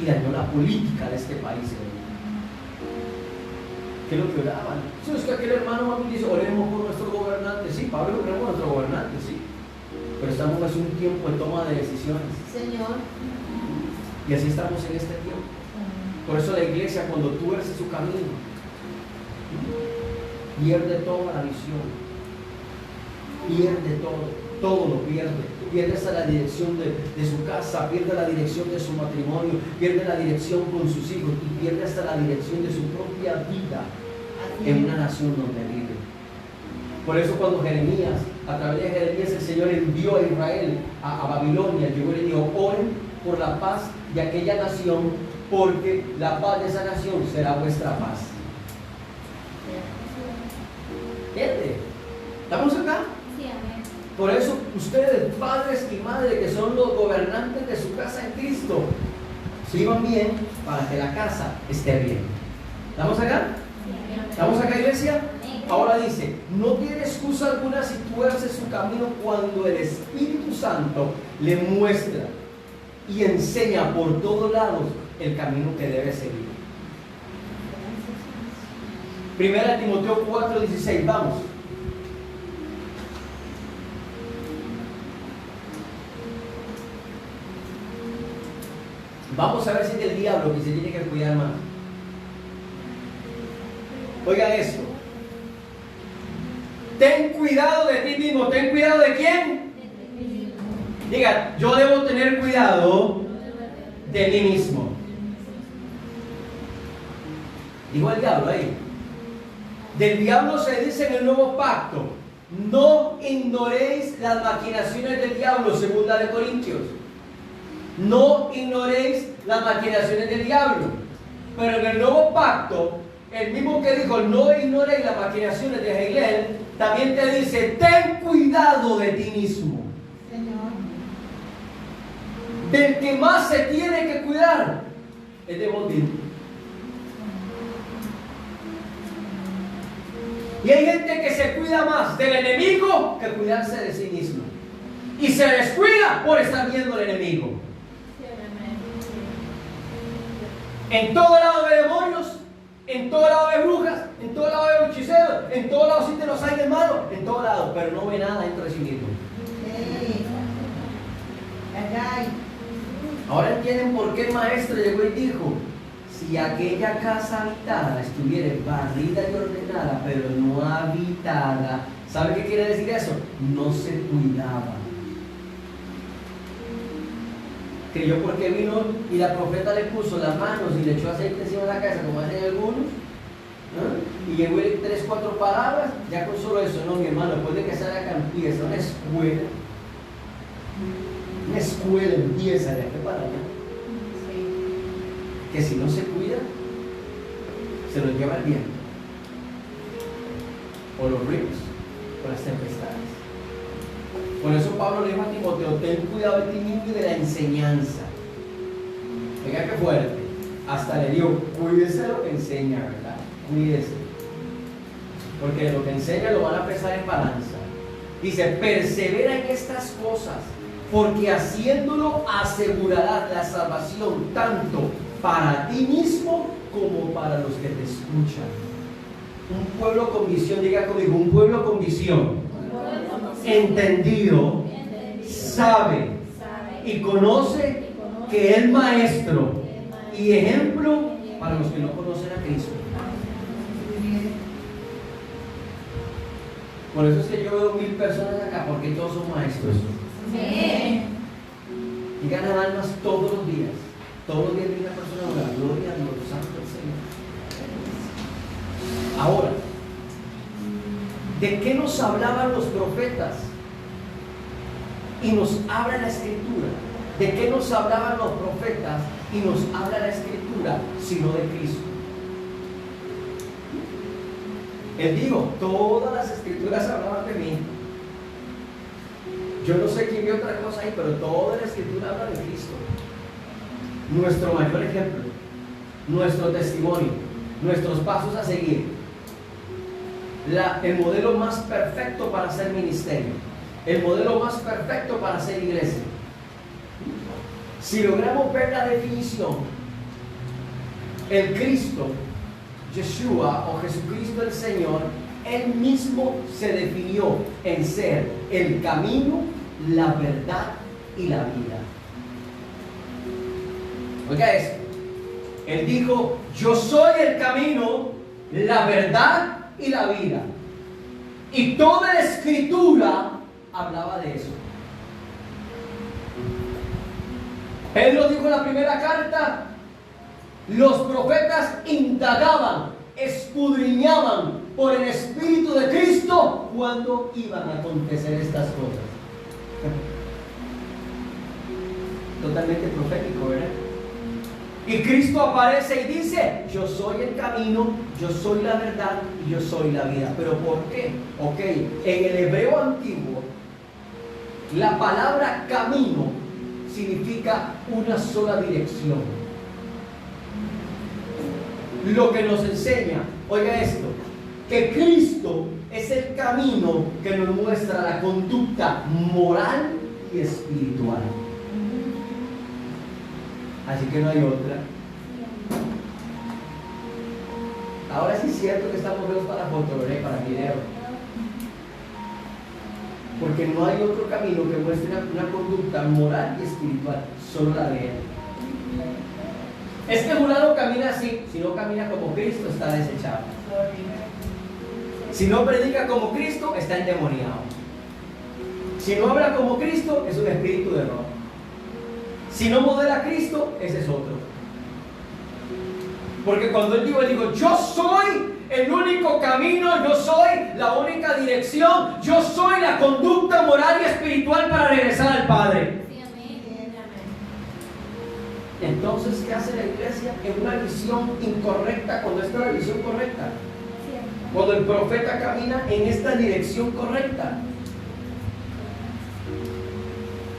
y dañó la política de este país. ¿Qué es lo que oraban? Sí, es que aquel hermano Mami dice, oremos por nuestros gobernantes. Sí, Pablo, oremos por nuestros gobernantes, sí. Pero estamos en un tiempo de toma de decisiones. Señor. Y así estamos en este tiempo. Por eso la iglesia, cuando tuerce su camino, pierde toda la visión. Pierde todo lo pierde. Pierde hasta la dirección de su casa, pierde la dirección de su matrimonio, pierde la dirección con sus hijos y pierde hasta la dirección de su propia vida en una nación donde vive. Por eso cuando Jeremías, a través de Jeremías, el Señor envió a Israel a Babilonia, llegó y le dijo, oren por la paz de aquella nación, porque la paz de esa nación será vuestra paz. ¿Entiende? ¿Estamos acá? Sí, amén. Por eso ustedes, padres y madres que son los gobernantes de su casa en Cristo, sigan bien para que la casa esté bien. ¿Estamos acá? ¿Estamos acá, iglesia? Ahora dice, no tiene excusa alguna si tuerce su camino cuando el Espíritu Santo le muestra y enseña por todos lados el camino que debe seguir. Primera Timoteo 4:16, vamos. Vamos a ver si es del diablo que se tiene que cuidar más. Oigan esto. Ten cuidado de ti mismo. ¿Ten cuidado de quién? Diga, yo debo tener cuidado de mí mismo. Dijo el diablo ahí. Del diablo se dice en el nuevo pacto: no ignoréis las maquinaciones del diablo, 2 de Corintios. No ignoréis las maquinaciones del diablo. Pero en el nuevo pacto, el mismo que dijo no ignoréis las maquinaciones de Hegel, también te dice: ten cuidado de ti mismo. Señor. Del que más se tiene que cuidar es de vos mismo. Y hay gente que se cuida más del enemigo que cuidarse de sí mismo. Y se descuida por estar viendo al enemigo. En todo lado de demonios, en todo lado de brujas, en todo lado de hechiceros, en todo lado sienten los aires malos, en todo lado, pero no ve nada dentro de sí mismo. Sí. Ay. Ahora entienden por qué el maestro llegó y dijo: si aquella casa habitada estuviera barrida y ordenada, pero no habitada, ¿sabe qué quiere decir eso? No se cuidaba. Creyó porque vino y la profeta le puso las manos y le echó aceite encima de la cabeza, como hacen algunos, ¿no? Y llegó y 3, 4 palabras, ya con solo eso. No, mi hermano, después de que sale acá empieza una escuela empieza de aquí para allá, que si no se cuida, se lo lleva el viento, o los ríos, o las tempestades. Por eso Pablo le dijo a Timoteo: ten cuidado de ti mismo y de la enseñanza. Venga, que fuerte. Hasta le digo: cuídese de lo que enseña, ¿verdad? Cuídese. Porque de lo que enseña lo van a pesar en balanza. Dice: persevera en estas cosas, porque haciéndolo asegurarás la salvación tanto para ti mismo como para los que te escuchan. Un pueblo con visión, diga conmigo: un pueblo con visión, entendido, sabe y conoce que es maestro y ejemplo para los que no conocen a Cristo. Por eso es que yo veo 1000 personas acá, porque todos son maestros. Y ganan almas todos los días. Todos los días viene una persona a orar: gloria a Dios, santo el Señor. Ahora, ¿de qué nos hablaban los profetas? Y nos habla la Escritura. ¿De qué nos hablaban los profetas? Y nos habla la Escritura, sino de Cristo. Él dijo: todas las Escrituras hablaban de mí. Yo no sé quién vio otra cosa ahí, pero toda la Escritura habla de Cristo. Nuestro mayor ejemplo, nuestro testimonio, nuestros pasos a seguir, el modelo más perfecto para hacer ministerio, el modelo más perfecto para hacer iglesia. Si logramos ver la definición, el Cristo, Yeshua o Jesucristo el Señor, Él mismo se definió en ser el camino, la verdad y la vida. Oiga esto: Él dijo: yo soy el camino, la verdad y la vida. Y toda la Escritura hablaba de eso. Pedro dijo en la primera carta: los profetas indagaban, escudriñaban por el Espíritu de Cristo cuando iban a acontecer estas cosas. Totalmente profético, ¿verdad? Y Cristo aparece y dice: yo soy el camino, yo soy la verdad y yo soy la vida. ¿Pero por qué? Ok, en el hebreo antiguo, la palabra camino significa una sola dirección. Lo que nos enseña, oiga esto, que Cristo es el camino que nos muestra la conducta moral y espiritual. Así que no hay otra. Ahora sí es cierto que estamos feos para foto, ¿verdad? Para video. Porque no hay otro camino que muestre una conducta moral y espiritual, solo la de Él. Es que Fulano camina así, si no camina como Cristo está desechado. Si no predica como Cristo está endemoniado. Si no habla como Cristo es un espíritu de error. Si no modela a Cristo, ese es otro. Porque cuando Él dijo, yo soy el único camino, yo soy la única dirección, yo soy la conducta moral y espiritual para regresar al Padre. Entonces, ¿qué hace la iglesia en una visión incorrecta cuando esta es la visión correcta? Cuando el profeta camina en esta dirección correcta.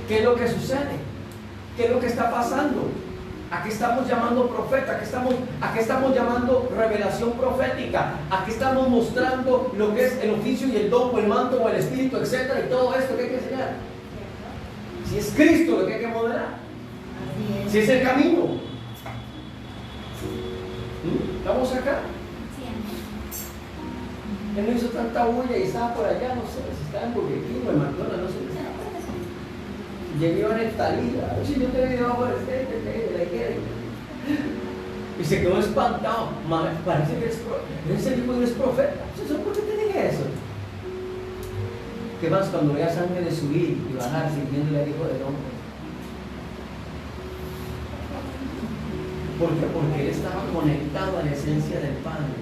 ¿Qué es lo que sucede? ¿Qué es lo que está pasando? ¿A qué estamos llamando profeta? ¿A qué estamos llamando revelación profética? ¿A qué estamos mostrando lo que es el oficio y el don o el manto o el espíritu, etcétera? Y todo esto que hay que enseñar. Si es Cristo lo que hay que modelar. Si es el camino. ¿Estamos acá? Él no hizo tanta bulla y estaba por allá, no sé, si estaba en Burger King o en McDonald's, no sé. Llegué a Neftalí, si yo te vi debajo del estete, de la izquierda. Y se quedó espantado. Parece que ese hijo eres profeta. ¿Por qué te dije eso? ¿Qué más cuando veas ángeles subir y bajar sirviéndole al Hijo del Hombre? ¿Por qué? Porque él estaba conectado a la esencia del Padre.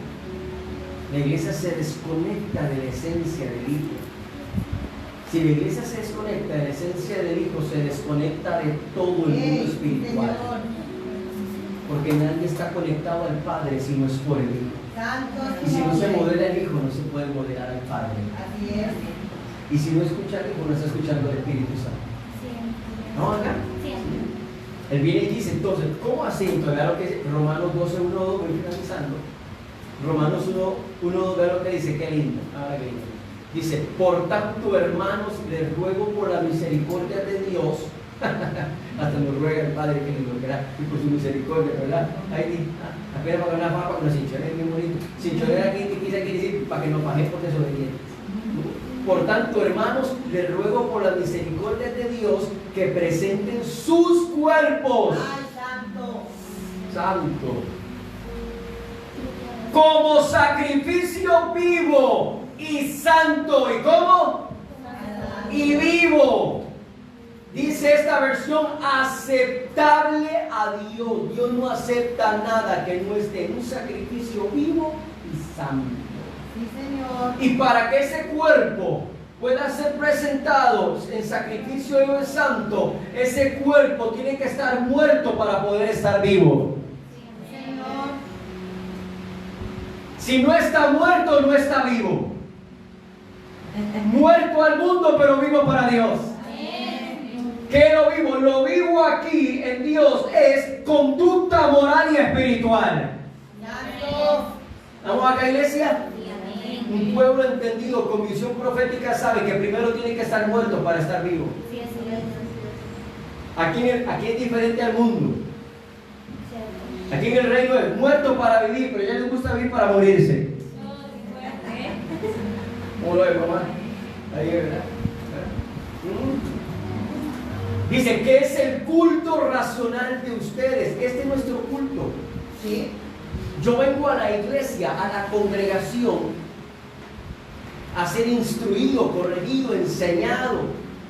La iglesia se desconecta de la esencia del Hijo. Si la iglesia se desconecta de la esencia del Hijo, se desconecta de todo el mundo espiritual. Porque nadie está conectado al Padre si no es por el Hijo. Y si no se modela el Hijo, no se puede modelar al Padre. Así es. Y si no escucha al Hijo, no está escuchando al Espíritu Santo. ¿No, acá? Él viene y dice, entonces, ¿cómo así? Entonces, vea lo que dice Romanos 12, 1, 2, voy finalizando. Romanos 1, 2, vea lo que dice, qué lindo. Ahora qué lindo. Dice, por tanto, hermanos, les ruego por la misericordia de Dios, hasta nos ruega el Padre que nos lo y por su misericordia, ¿verdad? Ahí apenas para una papa con los cinchones, bien bonito. Cinchonera aquí quiere decir para que nos bajemos por desobedientes. Por tanto, hermanos, les ruego por la misericordia de Dios que presenten sus cuerpos. ¡Ay, santo! Santo. Como sacrificio vivo y santo. ¿Y cómo? Y vivo. Dice esta versión, aceptable a Dios. Dios no acepta nada que no esté en un sacrificio vivo y santo. Sí, Señor. Y para que ese cuerpo pueda ser presentado en sacrificio vivo y santo, ese cuerpo tiene que estar muerto para poder estar vivo. Señor. Si no está muerto, no está vivo. Muerto al mundo, pero vivo para Dios. ¿Qué es lo vivo? Lo vivo aquí en Dios es conducta moral y espiritual. ¿Vamos acá, iglesia? Un pueblo entendido con visión profética sabe que primero tiene que estar muerto para estar vivo. Aquí es diferente al mundo. Aquí en el reino es muerto para vivir, pero ya les gusta vivir para morirse. ¿Cómo lo ves, mamá? Ahí, ¿verdad? Dice que es el culto racional de ustedes. Este es nuestro culto. Sí. Yo vengo a la iglesia, a la congregación, a ser instruido, corregido, enseñado,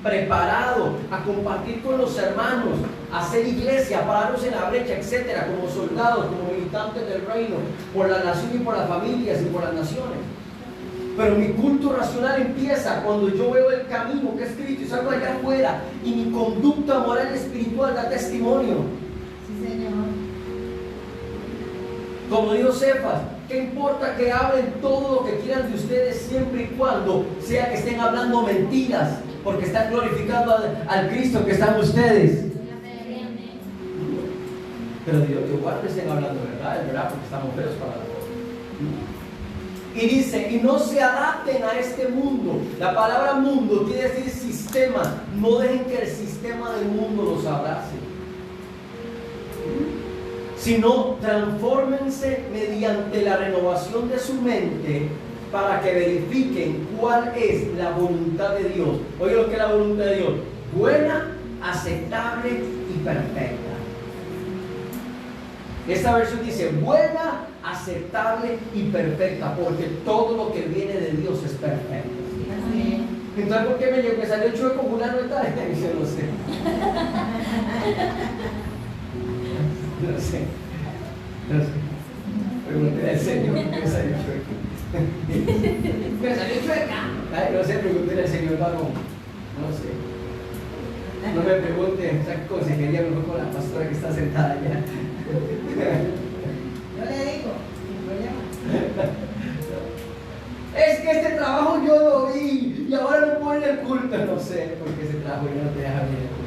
preparado, a compartir con los hermanos, a hacer iglesia, a pararnos en la brecha, etcétera, como soldados, como militantes del reino, por la nación y por las familias y por las naciones. Pero mi culto racional empieza cuando yo veo el camino que es Cristo y salgo allá afuera y mi conducta moral y espiritual da testimonio. Sí, Señor. Como dijo Cefas, ¿qué importa que hablen todo lo que quieran de ustedes siempre y cuando sea que estén hablando mentiras? Porque están glorificando al Cristo que están ustedes. Pero Dios guarde, estén hablando verdad, porque estamos feos para la cosa. Y dice, y no se adapten a este mundo. La palabra mundo quiere decir sistema. No dejen que el sistema del mundo los abrace. Sino transfórmense mediante la renovación de su mente para que verifiquen cuál es la voluntad de Dios. Oye lo que es la voluntad de Dios: buena, aceptable y perfecta. Esta versión dice buena, aceptable y perfecta, porque todo lo que viene de Dios es perfecto. Entonces, ¿por qué me salió chueco fulano de tal? Yo no sé. No sé. Pregúntele al Señor, me salió chueca. Me salió chueca. Ay, no sé, pregúntele al Señor varón. No sé. No me pregunte esa consejería mejor con la pastora que está sentada allá. Yo le digo, sin problema. Es que este trabajo yo lo vi y ahora no puedo ir al culto. No sé, porque ese trabajo ya no te deja venir al culto.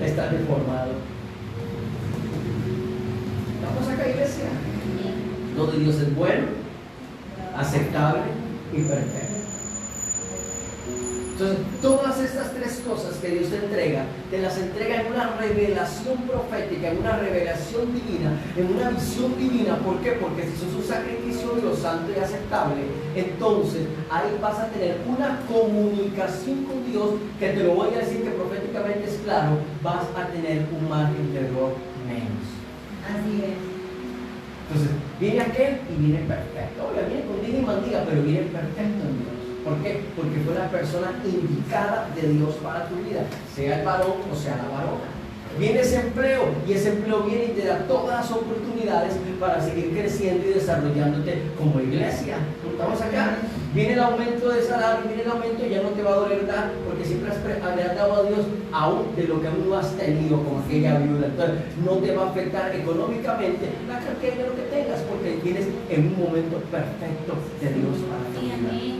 Está reformado. Vamos acá, iglesia. Donde Dios es bueno, aceptable y perfecto. Entonces, todas estas tres cosas que Dios te las entrega en una revelación profética, en una revelación divina, en una visión divina. ¿Por qué? Porque si sos un sacrificio de lo santo y aceptable, entonces ahí vas a tener una comunicación con Dios que te lo voy a decir que proféticamente es claro, vas a tener un margen de error menos. Así es. Entonces, viene aquel y viene perfecto. Oiga, viene con Dios y mandiga, pero viene perfecto en Dios. ¿Por qué? Porque fue la persona indicada de Dios para tu vida, sea el varón o sea la varona. Viene ese empleo y ese empleo viene y te da todas las oportunidades para seguir creciendo y desarrollándote como iglesia. ¿Estamos acá? Viene el aumento de salario, viene el aumento y ya no te va a doler dar porque siempre le has dado a Dios aún de lo que aún no has tenido con aquella viuda. Entonces no te va a afectar económicamente la cantidad de dinero que tengas porque tienes en un momento perfecto de Dios para tu vida.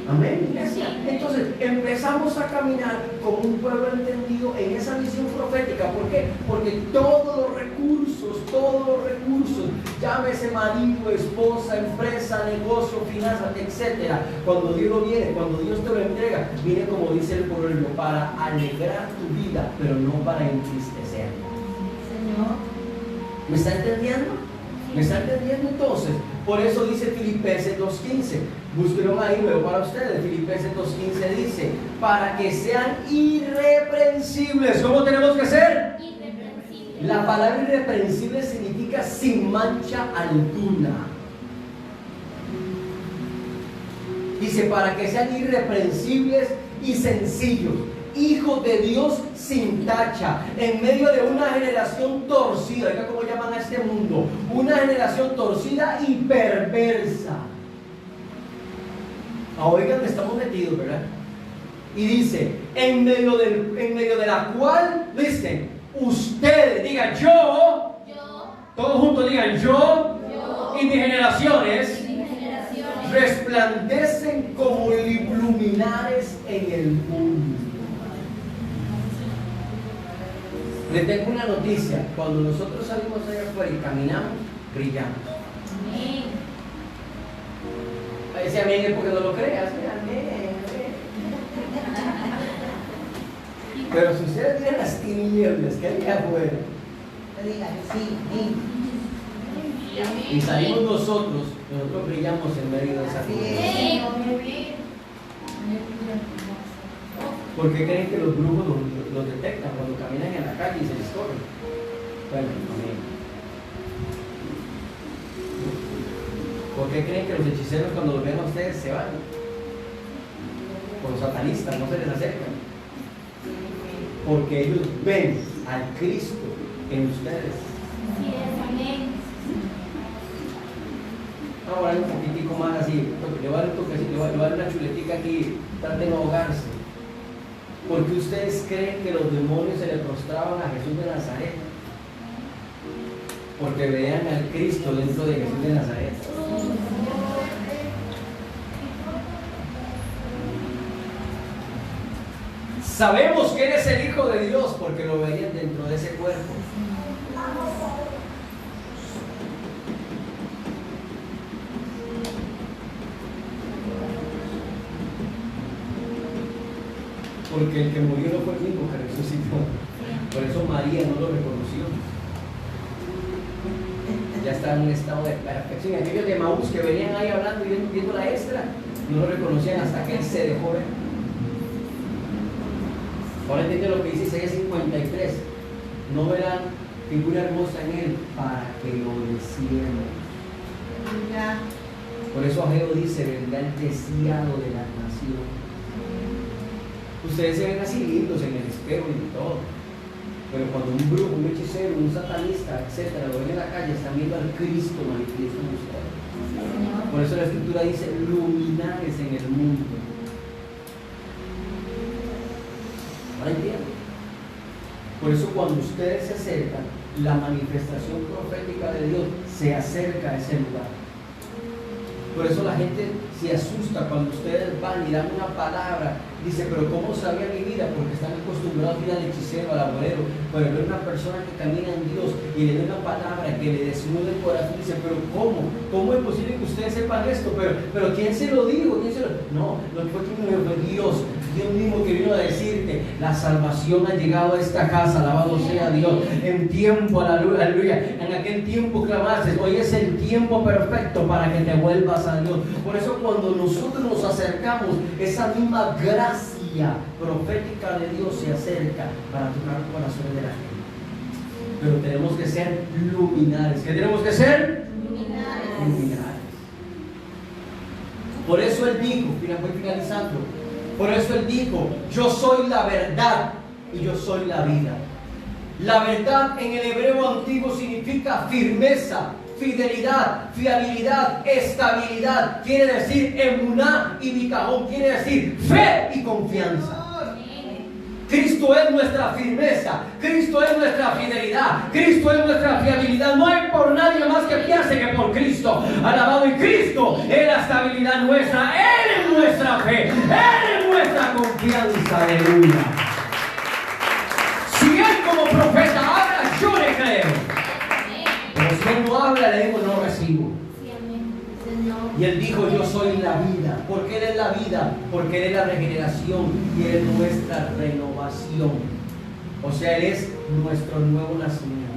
Amén, iglesia. Entonces empezamos a caminar como un pueblo entendido en esa visión profética. ¿Por qué? Porque todos los recursos, llámese marido, esposa, empresa, negocio, finanzas, etcétera, cuando Dios lo viene, cuando Dios te lo entrega, viene como dice el proverbio, para alegrar tu vida, pero no para entristecerla. Señor. ¿Me está entendiendo? ¿Me está entendiendo entonces? Por eso dice Filipenses 2.15. Búsquenlo ahí luego para ustedes. Filipenses 2.15 dice, para que sean irreprensibles. ¿Cómo tenemos que ser? Irreprensibles. La palabra irreprensible significa sin mancha alguna. Dice, para que sean irreprensibles y sencillos, hijos de Dios sin tacha, en medio de una generación torcida. Oiga, ¿cómo llaman a este mundo? Una generación torcida y perversa. Oigan, donde estamos metidos, ¿verdad? Y dice, en medio de la cual, dicen, ustedes, digan yo, todos juntos digan yo, y mis generaciones, resplandecen como luminares en el mundo. Le tengo una noticia: cuando nosotros salimos allá afuera y caminamos, brillamos. Amén. Ese amén es porque no lo creas. Amén. Pero si ustedes miran las tinieblas que hay afuera, Digan sí, amén. y salimos nosotros brillamos en medio de esa tiniebla. ¿Por qué creen que los brujos los detectan cuando caminan en la calle y se les corre? Bueno, amén. ¿Por qué creen que los hechiceros cuando los ven a ustedes se van? Por los satanistas, no se les acercan. Porque ellos ven al Cristo en ustedes. Vamos a hablar un poquitico más así. Le voy a dar un toquecito, le voy a dar una chuletica aquí. Traten de ahogarse. Porque ustedes creen que los demonios se le prostraban a Jesús de Nazaret. Porque veían al Cristo dentro de Jesús de Nazaret. Sabemos que Él es el Hijo de Dios porque lo veían dentro de ese cuerpo. Porque el que murió no fue el mismo que resucitó. Por eso María no lo reconoció. Ya está en un estado de perfección. Aquellos de Maús que venían ahí hablando y viendo la extra, no lo reconocían hasta que Él se dejó ver. Ahora entiende lo que dice Isaías 53. No verán figura hermosa en Él para que lo descienda. Por eso Ageo dice, vendrá el deseado de la nación. Ustedes se ven así lindos en el espejo y todo, Pero cuando un brujo, un hechicero, un satanista, etcétera, lo ven en la calle, están viendo al Cristo manifiesto en ustedes. Por eso la Escritura dice: luminares en el mundo. ¿Ahora entienden? Por eso cuando ustedes se acercan, la manifestación profética de Dios se acerca a ese lugar. Por eso la gente se asusta cuando ustedes van y dan una palabra. Dice: pero ¿cómo sabía mi vida? Porque están acostumbrados a ir al hechicero, al agorero. Pero ver una persona que camina en Dios y le dé una palabra que le desnude el corazón. Dice: pero ¿cómo? ¿Cómo es posible que ustedes sepan esto? Pero ¿quién se lo dijo? ¿Quién se lo... No, lo que fue Dios. Dios mismo que vino a decirte: la salvación ha llegado a esta casa, alabado sea Dios. En tiempo, aleluya, en aquel tiempo clamaste, hoy es el tiempo perfecto para que te vuelvas a Dios. Por eso cuando nosotros nos acercamos, esa misma gracia profética de Dios se acerca para tocar el corazón de la gente. Pero tenemos que ser luminares. ¿Qué tenemos que ser? Luminares. Por eso Él dijo, voy finalizando, por eso Él dijo: yo soy la verdad y yo soy la vida. La verdad en el hebreo antiguo significa firmeza, fidelidad, fiabilidad, estabilidad. Quiere decir emuná y bitajón, quiere decir fe y confianza. Cristo es nuestra firmeza, Cristo es nuestra fidelidad, Cristo es nuestra fiabilidad. No hay por nadie más que piense que por Cristo. Alabado, y Cristo es la estabilidad nuestra, Él es nuestra fe, Él es nuestra confianza. Aleluya. Si Él como profeta habla, yo le creo. Pero si Él no habla, le digo: no recibo. Y Él dijo: yo soy la vida. ¿Por qué Él es la vida? Porque Él es la regeneración y Él es nuestra renovación. O sea, Él es nuestro nuevo nacimiento.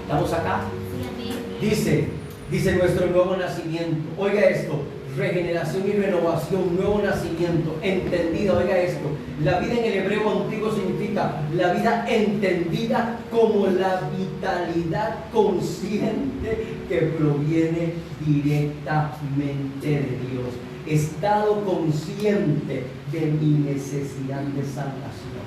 ¿Estamos acá? Dice nuestro nuevo nacimiento. Oiga esto: regeneración y renovación, nuevo nacimiento, entendida. Oiga esto: la vida en el hebreo antiguo significa la vida entendida como la vitalidad consciente que proviene directamente de Dios. Estado consciente de mi necesidad de salvación.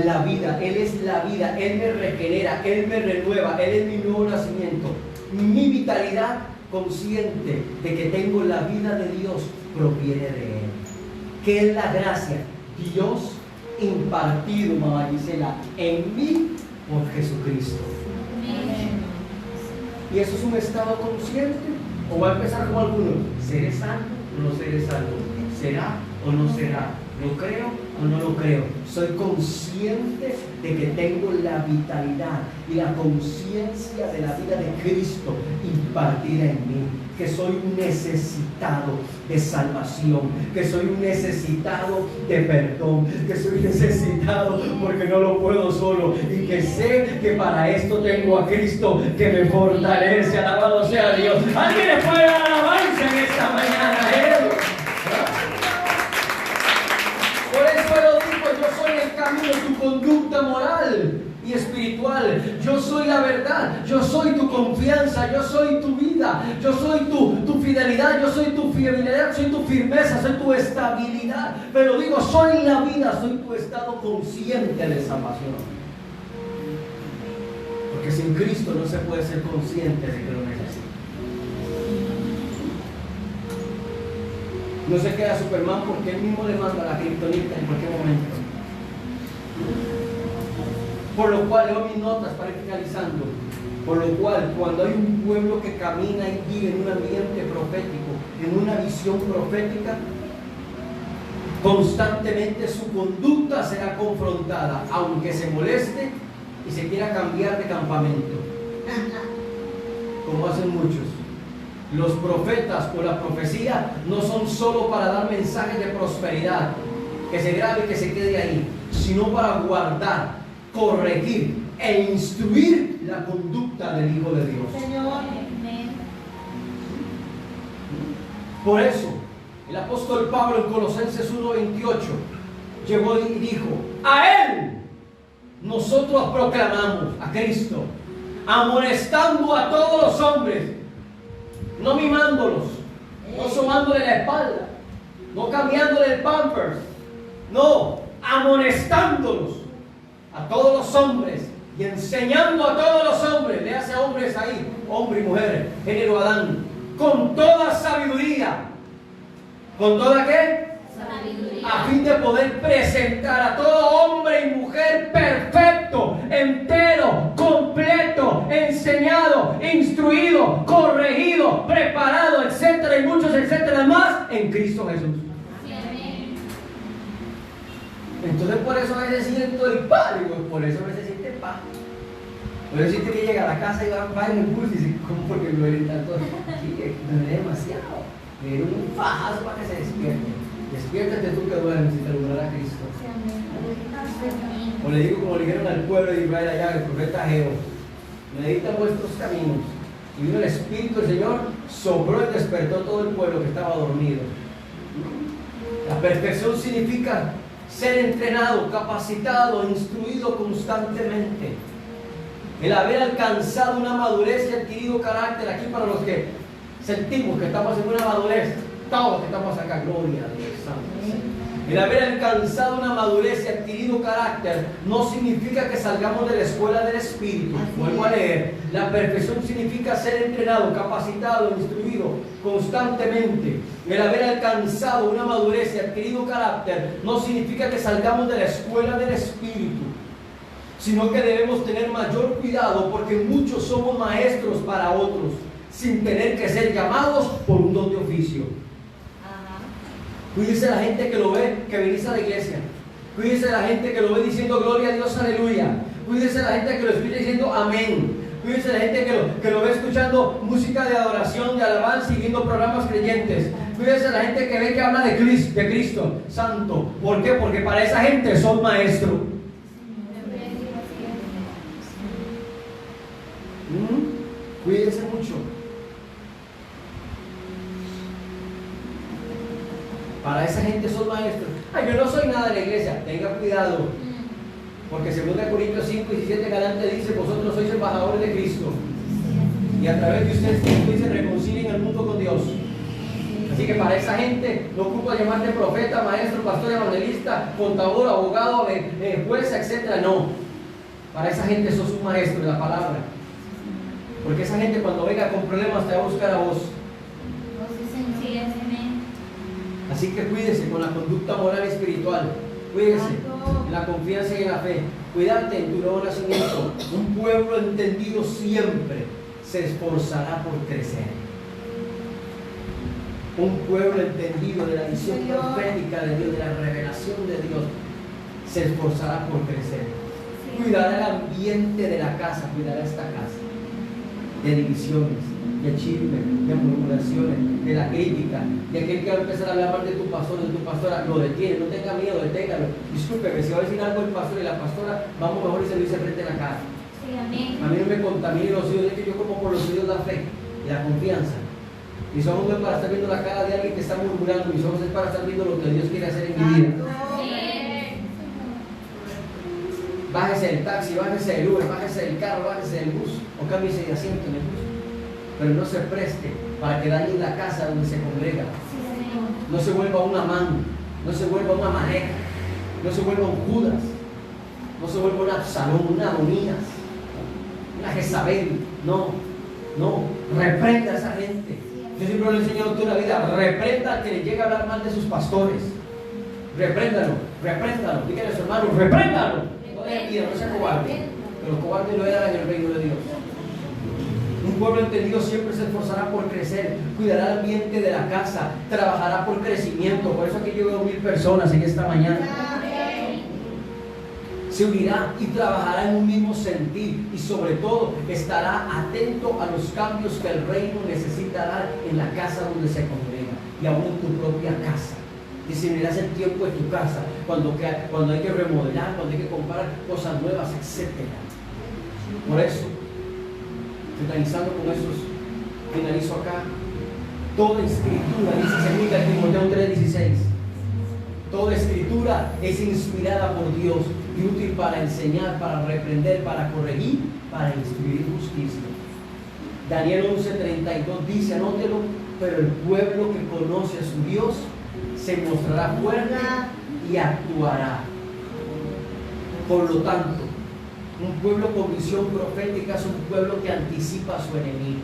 La vida, Él es la vida, Él me regenera, Él me renueva, Él es mi nuevo nacimiento. Mi vitalidad consciente de que tengo la vida de Dios proviene de Él. ¿Qué es la gracia? Dios impartido, mamá Gisela, en mí por Jesucristo. ¿Y eso es un estado consciente? ¿O va a empezar como algunos? ¿Seré salvo o no seré salvo? ¿Será o no será? ¿Lo creo o no lo creo? Soy consciente de que tengo la vitalidad y la conciencia de la vida de Cristo impartida en mí. Que soy un necesitado de salvación, que soy un necesitado de perdón, que soy necesitado porque no lo puedo solo, y que sé que para esto tengo a Cristo que me fortalece. Alabado sea Dios. ¿Alguien le puede dar alabanza en esta mañana? Por eso Él dijo: yo soy el camino, tu conducta moral y espiritual. Yo soy la verdad, yo soy tu confianza, yo soy tu vida, yo soy tu fidelidad, yo soy tu fiabilidad, soy tu firmeza, soy tu estabilidad. Pero digo, soy la vida, soy tu estado consciente de salvación. Porque sin Cristo no se puede ser consciente de que lo necesito. No se queda Superman porque él mismo le manda la kriptonita en cualquier momento. Por lo cual, leo mis notas para ir finalizando. Por lo cual, cuando hay un pueblo que camina y vive en un ambiente profético, en una visión profética, constantemente su conducta será confrontada, aunque se moleste y se quiera cambiar de campamento, como hacen muchos. Los profetas o la profecía no son solo para dar mensajes de prosperidad, que se grabe y que se quede ahí, sino para guardar, corregir e instruir la conducta del Hijo de Dios. Señor. Por eso, el apóstol Pablo en Colosenses 1:28 llegó y dijo: a Él nosotros proclamamos, a Cristo, amonestando a todos los hombres, no mimándolos, no somándole la espalda, no cambiándole el pampers, no, amonestándolos a todos los hombres y enseñando a todos los hombres, le hace hombres ahí, hombre y mujer, género Adán, con toda sabiduría. ¿Con toda qué? Sabiduría. A fin de poder presentar a todo hombre y mujer perfecto, entero, completo, enseñado, instruido, corregido, preparado, etcétera, y muchos etcétera más en Cristo Jesús. Amén. Entonces por eso a veces siento el pánico, por eso a veces siente paz. Por eso siente que llega a la casa y va en el bus y dice, ¿cómo porque me duele tanto? Sí, me duele demasiado. Me dio un fajazo para que se despierte. Despiértate tú que duermes y te alumbrará Cristo. O le digo como le dijeron al pueblo de Israel allá, el profeta Ageo, medita vuestros caminos. Y vino el Espíritu del Señor, sopló y despertó todo el pueblo que estaba dormido. La perfección significa ser entrenado, capacitado, instruido constantemente. El haber alcanzado una madurez y adquirido carácter. Aquí para los que sentimos que estamos en una madurez, todos que estamos acá, gloria a Dios Santo. El haber alcanzado una madurez y adquirido carácter no significa que salgamos de la escuela del Espíritu. Vuelvo a leer. La perfección significa ser entrenado, capacitado, instruido constantemente. El haber alcanzado una madurez y adquirido carácter no significa que salgamos de la escuela del Espíritu, sino que debemos tener mayor cuidado porque muchos somos maestros para otros, sin tener que ser llamados por un don de oficio. Cuídese la gente que lo ve, que venís a la iglesia. Cuídese la gente que lo ve diciendo gloria a Dios, aleluya. Cuídese la gente que lo escucha diciendo amén. Cuídese la gente que lo ve escuchando música de adoración, de alabanza y viendo programas creyentes. Cuídese la gente que ve que habla de Cristo Santo. ¿Por qué? Porque para esa gente son maestros. Cuídese mucho. Para esa gente son maestros. Ay, yo no soy nada de la iglesia. Tenga cuidado. Porque 2 Corintios 5:17 en adelante dice, vosotros sois embajadores de Cristo. Y a través de ustedes Cristo se reconcilien al mundo con Dios. Así que para esa gente no ocupa llamarte profeta, maestro, pastor, evangelista, contador, abogado, juez, etc. No. Para esa gente sos un maestro de la palabra. Porque esa gente cuando venga con problemas te va a buscar a vos. Así que cuídese con la conducta moral y espiritual. Cuídese en la confianza y en la fe. Cuídate en tu nuevo nacimiento. Un pueblo entendido siempre se esforzará por crecer. Un pueblo entendido de la visión profética de Dios, de la revelación de Dios, se esforzará por crecer. Cuidará el ambiente de la casa, cuidará esta casa de divisiones, de chismes, de murmuraciones, de la crítica, de aquel que va a empezar a hablar mal de tu pastor, de tu pastora, lo detiene, no tenga miedo, deténgalo. Discúlpeme, si va a decir algo el pastor y la pastora, vamos mejor y se lo dice frente a la cara. Sí, amén. A mí no me contamine los oídos, es que yo como por los oídos la fe y la confianza. Mis ojos no es para estar viendo la cara de alguien que está murmurando, mis ojos es para estar viendo lo que Dios quiere hacer en mi vida. Bájese del taxi, bájese del Uber, bájese del carro, bájese del bus o cámbiese de asiento en el bus. Pero no se preste para que dañe la casa donde se congrega. No se vuelva un Amán, no se vuelva una Maneja, no se vuelva un Judas, no se vuelva un Absalón, una Adonías, una Jezabel. No, reprenda a esa gente. Yo siempre le he enseñado toda la vida, reprenda al que le llegue a hablar mal de sus pastores. Repréndalo, dígale a su hermano, repréndalo. No deje miedo, no sea cobarde. Que los cobardes no eran en el reino de Dios. Un pueblo entendido siempre se esforzará por crecer, cuidará el ambiente de la casa, trabajará por crecimiento. Por eso aquí yo veo 1000 personas en esta mañana. Se unirá y trabajará en un mismo sentir y sobre todo estará atento a los cambios que el reino necesita dar en la casa donde se congrega y aún en tu propia casa. Discernirás el tiempo de tu casa, cuando hay que remodelar, cuando hay que comprar cosas nuevas, etc. Por eso, finalizando con esos, finalizo acá. Toda escritura, dice 2 Timoteo 3:16, toda escritura es inspirada por Dios y útil para enseñar, para reprender, para corregir, para instruir en justicia. Daniel 11:32 dice, anótelo, pero el pueblo que conoce a su Dios se mostrará fuerte y actuará. Por lo tanto, un pueblo con visión profética es un pueblo que anticipa a su enemigo.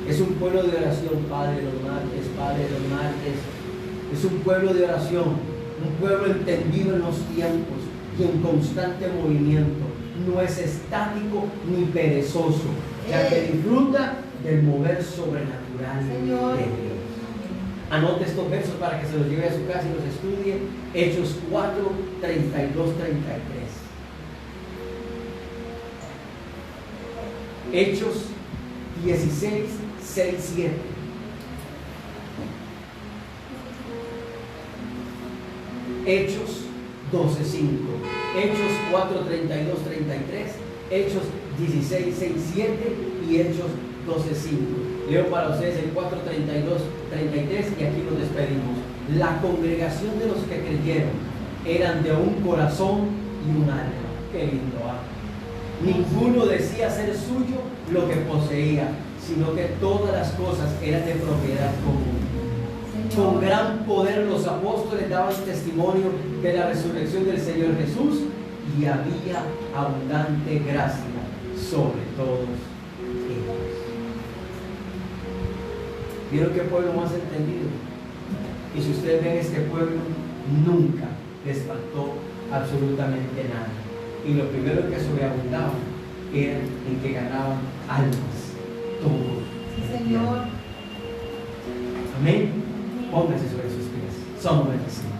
Es un pueblo de oración, Padre los martes, Padre los martes. Es un pueblo de oración, un pueblo entendido en los tiempos y en constante movimiento. No es estático ni perezoso, ya que disfruta del mover sobrenatural Señor. de Dios. Anote estos versos para que se los lleve a su casa y los estudie. Hechos 4, 32, 33. Hechos 16, 6, 7. Hechos 12, 5. Hechos 4, 32, 33. Hechos 16, 6, 7 y Hechos 12, 5. Leo para ustedes el 4, 32, 33 y aquí nos despedimos. La congregación de los que creyeron eran de un corazón y un alma. Qué lindo, ¿ah? Ninguno decía ser suyo lo que poseía, sino que todas las cosas eran de propiedad común. Con gran poder los apóstoles daban testimonio de la resurrección del Señor Jesús y había abundante gracia sobre todos ellos. ¿Vieron qué pueblo más entendido? Y si ustedes ven este pueblo, nunca les faltó absolutamente nada. Y lo primero que sobreabundaban era en que ganaban almas todos. Sí, Señor. Amén. Pónganse sobre sus pies. Somos bendecidos.